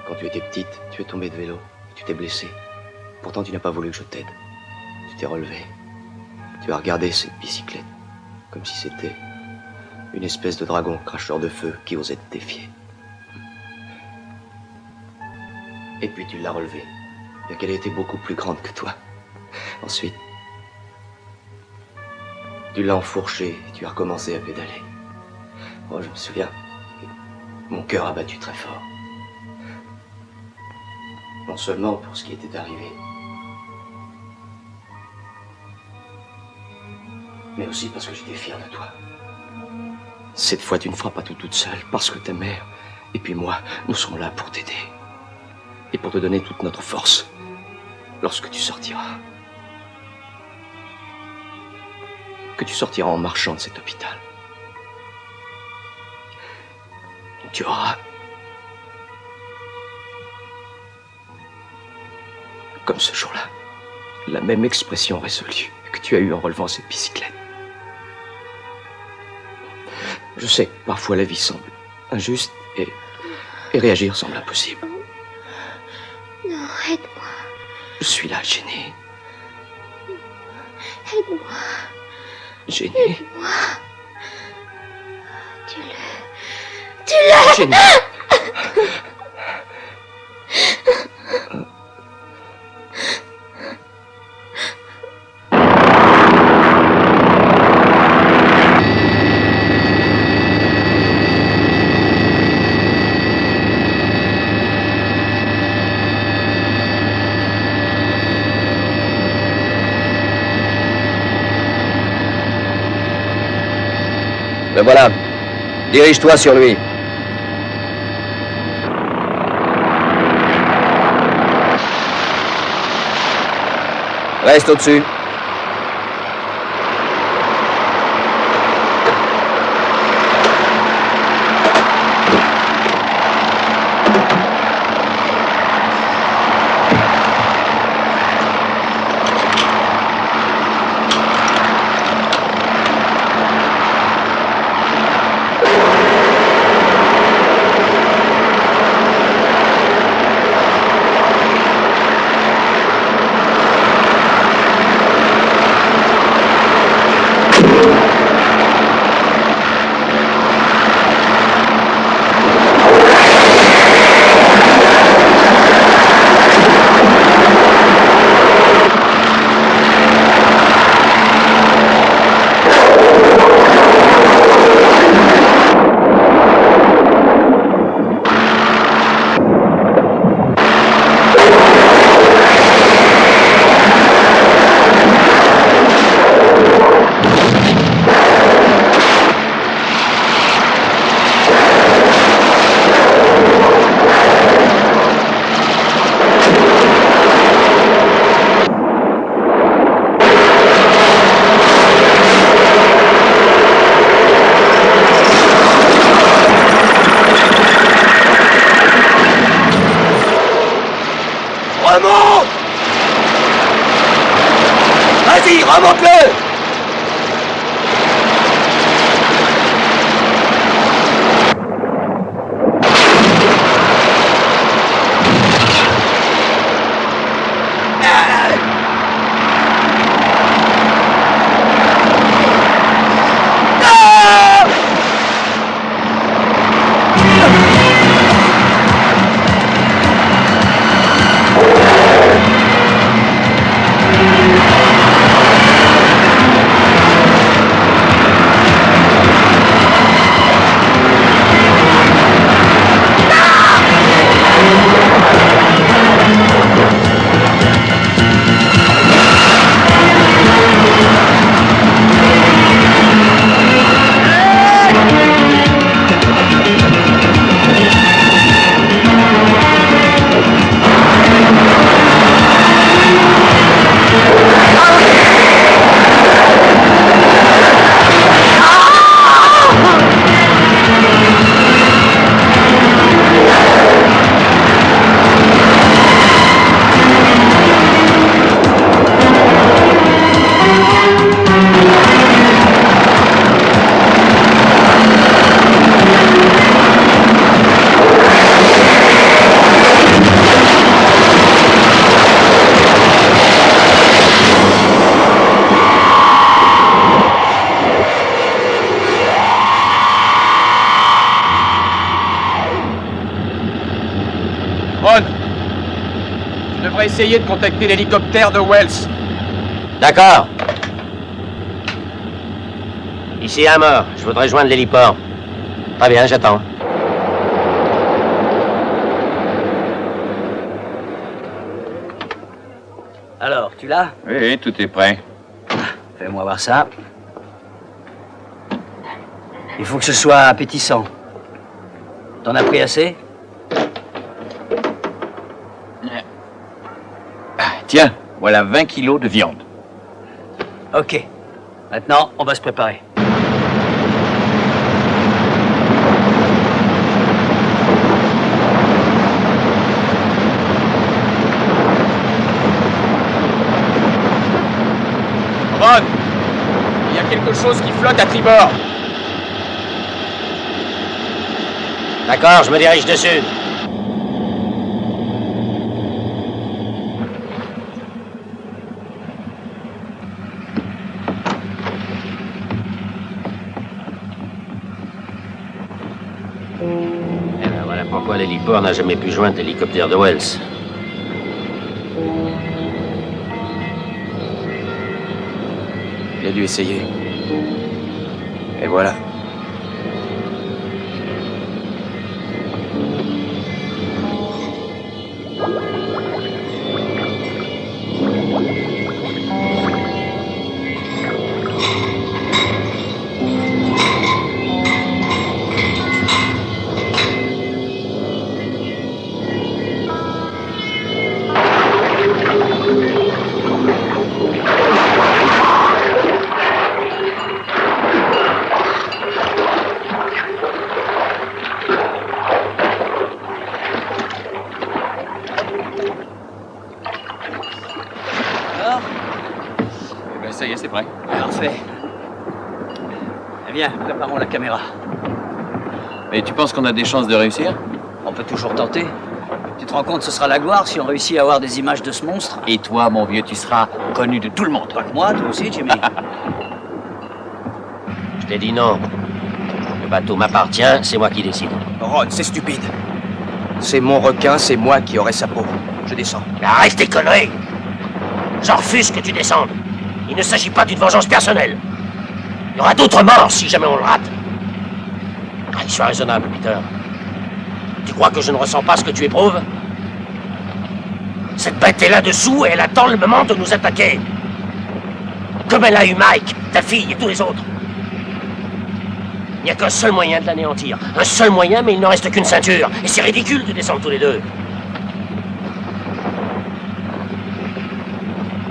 [SPEAKER 7] Quand tu étais petite, tu es tombée de vélo. Tu t'es blessée. Pourtant, tu n'as pas voulu que je t'aide. Tu t'es relevée. Tu as regardé cette bicyclette. Comme si c'était une espèce de dragon cracheur de feu qui osait te défier. Et puis tu l'as relevée. Bien qu'elle était beaucoup plus grande que toi. Ensuite, tu l'as enfourchée et tu as recommencé à pédaler. Oh, je me souviens.
[SPEAKER 9] Mon cœur a battu très fort. Non seulement pour ce qui était arrivé, mais aussi parce que j'étais fier de toi. Cette fois, tu ne feras pas tout toute seule, parce que ta mère, et puis moi, nous serons là pour t'aider. Et pour te donner toute notre force, lorsque tu sortiras. Que tu sortiras en marchant de cet hôpital. Tu auras, comme ce jour-là, la même expression résolue que tu as eue en relevant cette bicyclette. Je sais que parfois la vie semble injuste et réagir semble impossible.
[SPEAKER 5] Non, aide-moi.
[SPEAKER 9] Je suis là, Jenny.
[SPEAKER 5] Aide-moi.
[SPEAKER 9] Jenny.
[SPEAKER 5] Aide-moi. Tu l'as.
[SPEAKER 9] Jenny.
[SPEAKER 11] Le voilà. Dirige-toi sur lui. Reste au-dessus.
[SPEAKER 4] Remonte! Vas-y, remonte-le!
[SPEAKER 7] Je devrais essayer de contacter l'hélicoptère de Wells.
[SPEAKER 10] D'accord. Ici un mort. Je voudrais joindre l'héliport. Très bien, j'attends.
[SPEAKER 4] Tu l'as?
[SPEAKER 16] Oui, tout est prêt.
[SPEAKER 4] Fais-moi voir ça. Il faut que ce soit appétissant. T'en as pris assez?
[SPEAKER 16] Tiens, voilà 20 kilos de viande.
[SPEAKER 4] Ok. Maintenant, on va se préparer.
[SPEAKER 16] Ron, il y a quelque chose qui flotte à tribord.
[SPEAKER 10] D'accord, je me dirige dessus. Eh ben voilà pourquoi l'héliport n'a jamais pu joindre l'hélicoptère de Wells.
[SPEAKER 7] Il a dû essayer. Et voilà.
[SPEAKER 16] Ça y est, c'est prêt.
[SPEAKER 4] Parfait. Eh bien, préparons la caméra.
[SPEAKER 16] Mais tu penses qu'on a des chances de réussir?
[SPEAKER 4] On peut toujours tenter. Tu te rends compte, ce sera la gloire si on réussit à avoir des images de ce monstre?
[SPEAKER 16] Et toi, mon vieux, tu seras connu de tout le monde.
[SPEAKER 4] Pas que moi, toi aussi, Jimmy.
[SPEAKER 10] Je t'ai dit non. Le bateau m'appartient, c'est moi qui décide.
[SPEAKER 7] Ron, c'est stupide. C'est mon requin, c'est moi qui aurai sa peau. Je descends.
[SPEAKER 10] Mais arrête tes conneries! J'en refuse que tu descendes. Il ne s'agit pas d'une vengeance personnelle. Il y aura d'autres morts si jamais on le rate. Ah, sois raisonnable, Peter. Tu crois que je ne ressens pas ce que tu éprouves? Cette bête est là-dessous et elle attend le moment de nous attaquer. Comme elle a eu Mike, ta fille et tous les autres. Il n'y a qu'un seul moyen de l'anéantir. Un seul moyen, mais il ne reste qu'une ceinture. Et c'est ridicule de descendre tous les deux.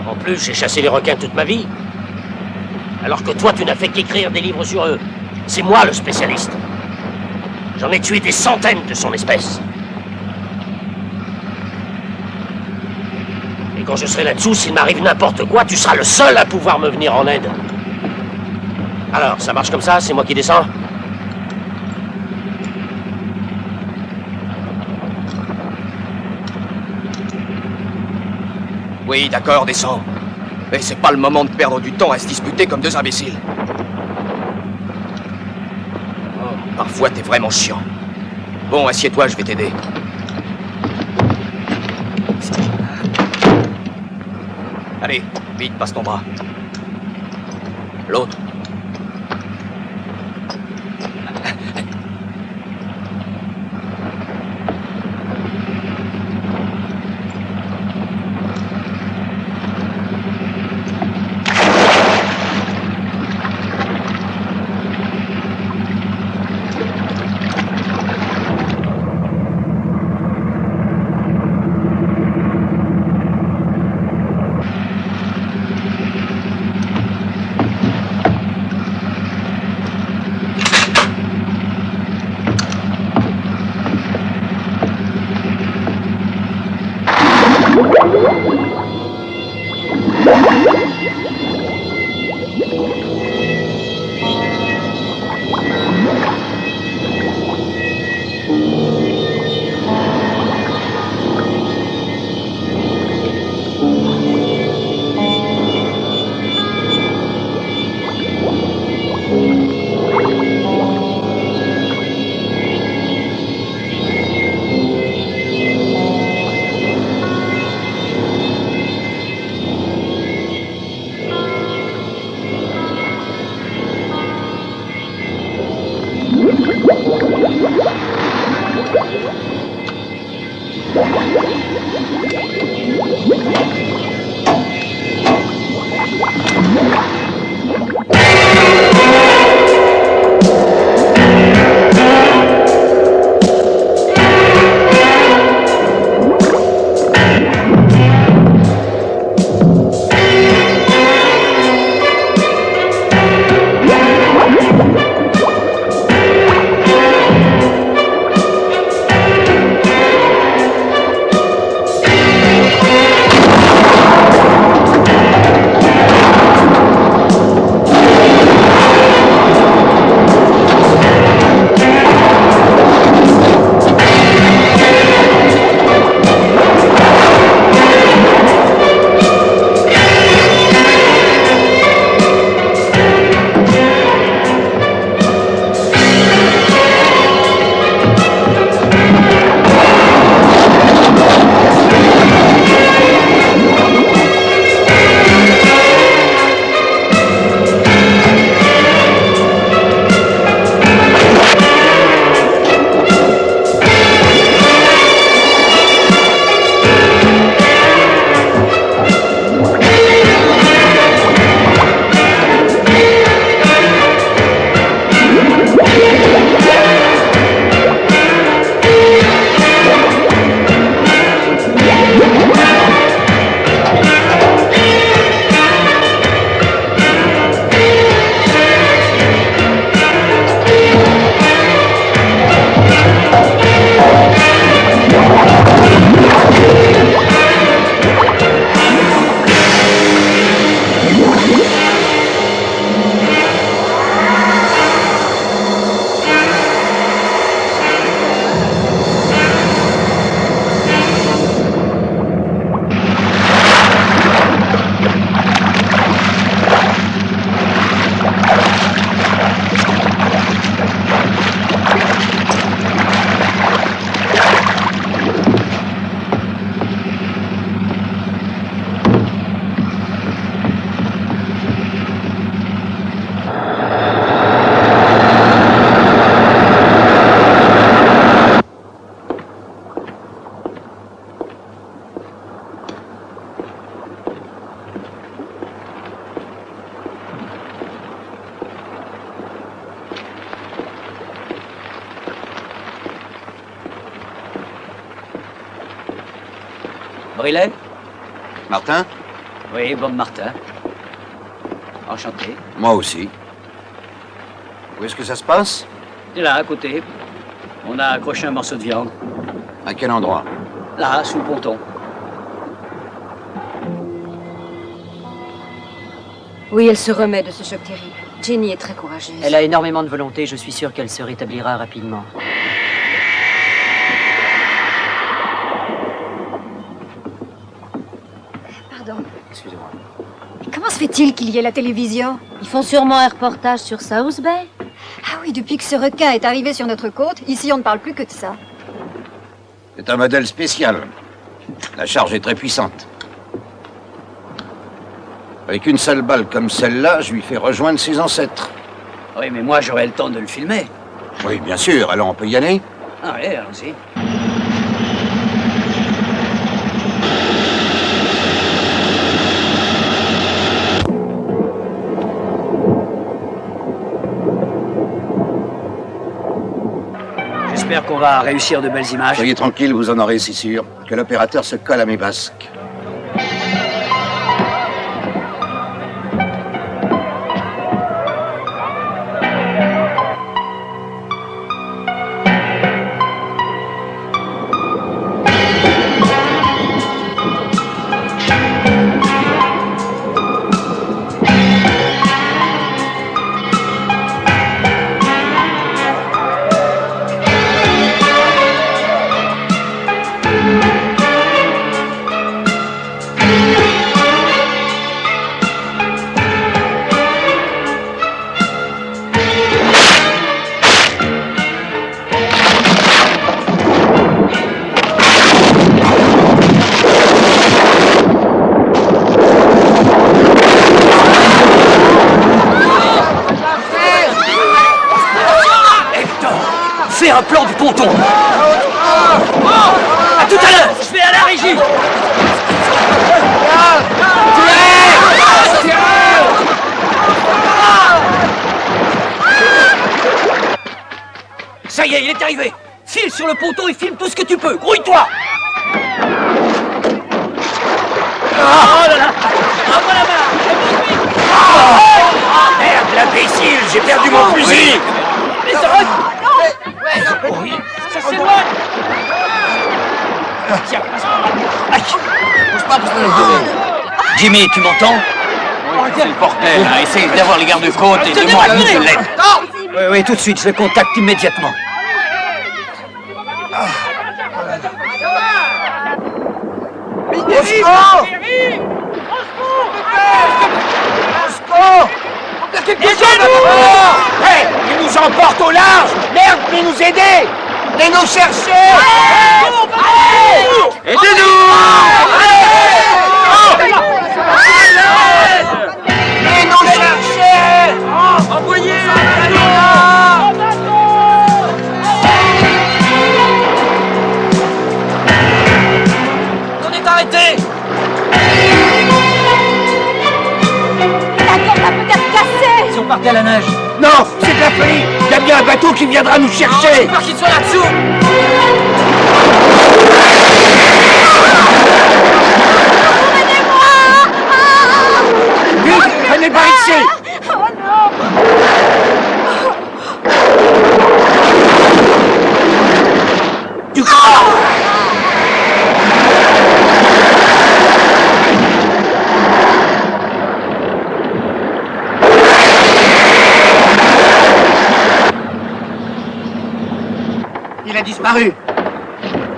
[SPEAKER 10] En plus, j'ai chassé les requins toute ma vie. Alors que toi, tu n'as fait qu'écrire des livres sur eux. C'est moi le spécialiste. J'en ai tué des centaines de son espèce. Et quand je serai là-dessous, s'il m'arrive n'importe quoi, tu seras le seul à pouvoir me venir en aide. Alors, ça marche comme ça? C'est moi qui descends?
[SPEAKER 7] Oui, d'accord, descends. Mais c'est pas le moment de perdre du temps à se disputer comme deux imbéciles. Oh, parfois, t'es vraiment chiant. Bon, assieds-toi, je vais t'aider. Allez, vite, passe ton bras. L'autre.
[SPEAKER 4] Brillet?
[SPEAKER 17] Martin?
[SPEAKER 4] Oui, Bob Martin. Enchanté.
[SPEAKER 17] Moi aussi. Où est-ce que ça se passe?
[SPEAKER 4] Et là, à côté. On a accroché un morceau de viande.
[SPEAKER 17] À quel endroit?
[SPEAKER 4] Là, sous le ponton.
[SPEAKER 6] Oui, elle se remet de ce choc terrible. Jenny est très courageuse.
[SPEAKER 18] Elle a énormément de volonté, je suis sûr qu'elle se rétablira rapidement.
[SPEAKER 6] Pardon.
[SPEAKER 17] Excusez-moi.
[SPEAKER 19] Comment se fait-il qu'il y ait la télévision?
[SPEAKER 5] Ils font sûrement un reportage sur South Bay.
[SPEAKER 19] Ah oui, depuis que ce requin est arrivé sur notre côte, ici on ne parle plus que de ça.
[SPEAKER 17] C'est un modèle spécial. La charge est très puissante. Avec une seule balle comme celle-là, je lui fais rejoindre ses ancêtres.
[SPEAKER 4] Oui, mais moi, j'aurai le temps de le filmer.
[SPEAKER 17] Oui, bien sûr. Alors, on peut y aller?
[SPEAKER 4] Ah oui, allons-y. J'espère qu'on va réussir de belles images.
[SPEAKER 17] Soyez tranquille, vous en aurez, c'est sûr. Que l'opérateur se colle à mes basques.
[SPEAKER 4] Fais un plan du ponton. À tout à l'heure, je vais à la régie. Ça y est, il est arrivé. File sur le ponton et filme tout ce que tu peux. Grouille-toi. Oh là là. Envoie la main.
[SPEAKER 17] Merde, l'imbécile, j'ai perdu mon fusil.
[SPEAKER 4] Mais ça va. Oui, ça s'éloigne. Tiens. Aïe. Bouge pas, Jimmy, tu m'entends?
[SPEAKER 9] C'est le bordel, hein. Essaye d'avoir les gardes-côtes et dis-moi à qui je l'aide.
[SPEAKER 4] Oui, oui, tout de suite, je le contacte immédiatement.
[SPEAKER 17] Hey, il nous emporte au large. Merde, venez nous aider. Venez nous chercher. Aidez-nous. Venez nous chercher. Envoyez.
[SPEAKER 4] On est arrêté.
[SPEAKER 19] La corde a peut-être cassé.
[SPEAKER 4] Si on partait à la nage.
[SPEAKER 17] Non, c'est de la folie. Il y a bien un bateau qui viendra nous chercher.
[SPEAKER 4] Pas qu'il soit là-dessous.
[SPEAKER 17] Vite, venez par ici.
[SPEAKER 19] Oh non.
[SPEAKER 17] Du corps.
[SPEAKER 4] Il a disparu.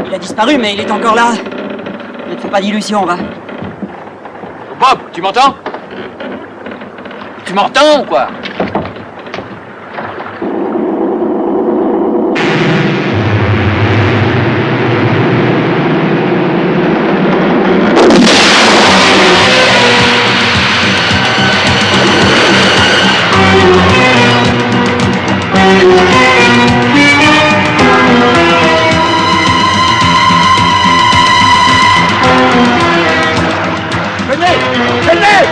[SPEAKER 4] Il a disparu, mais il est encore là. Ne te fais pas d'illusions, va.
[SPEAKER 9] Bob, tu m'entends? Tu m'entends ou quoi?
[SPEAKER 17] Venez.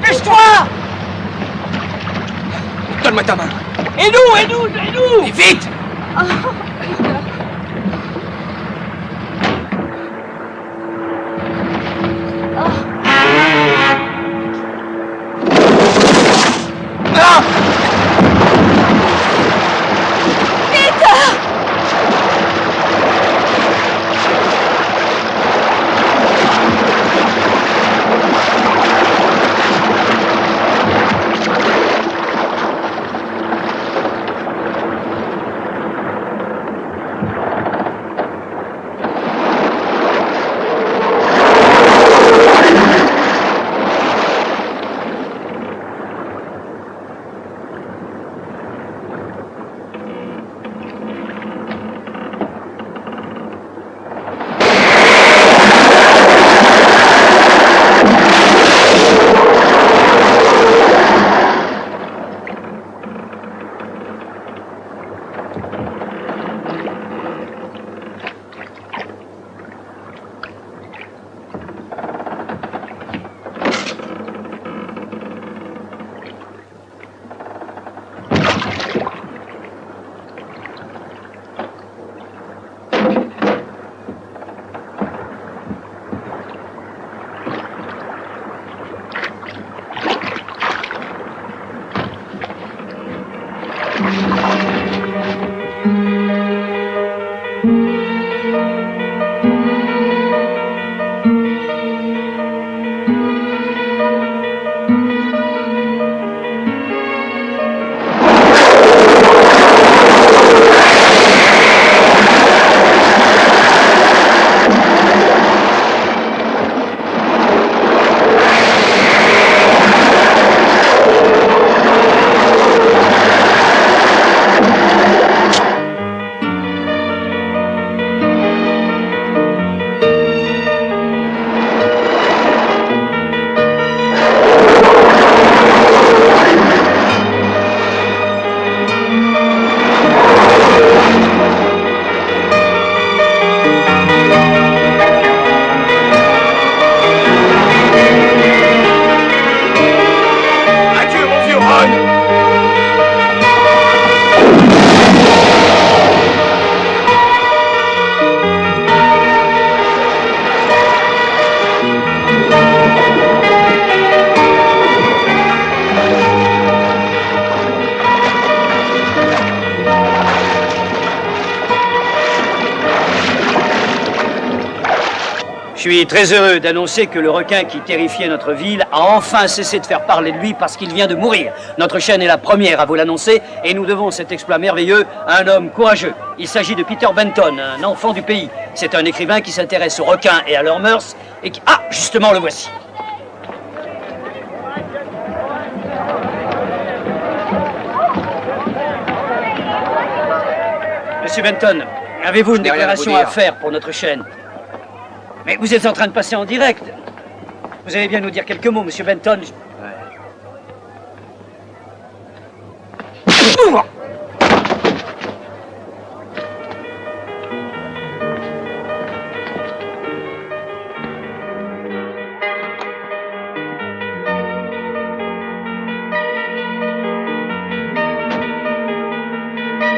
[SPEAKER 17] Dépêche-toi!
[SPEAKER 4] Donne-moi ta main.
[SPEAKER 17] Et nous!
[SPEAKER 4] Et vite! Je suis très heureux d'annoncer que le requin qui terrifiait notre ville a enfin cessé de faire parler de lui parce qu'il vient de mourir. Notre chaîne est la première à vous l'annoncer et nous devons cet exploit merveilleux à un homme courageux. Il s'agit de Peter Benton, un enfant du pays. C'est un écrivain qui s'intéresse aux requins et à leurs mœurs et qui... Ah, justement, le voici. Monsieur Benton, avez-vous une déclaration à faire pour notre chaîne? Mais vous êtes en train de passer en direct. Vous allez bien nous dire quelques mots, monsieur Benton. Ouais.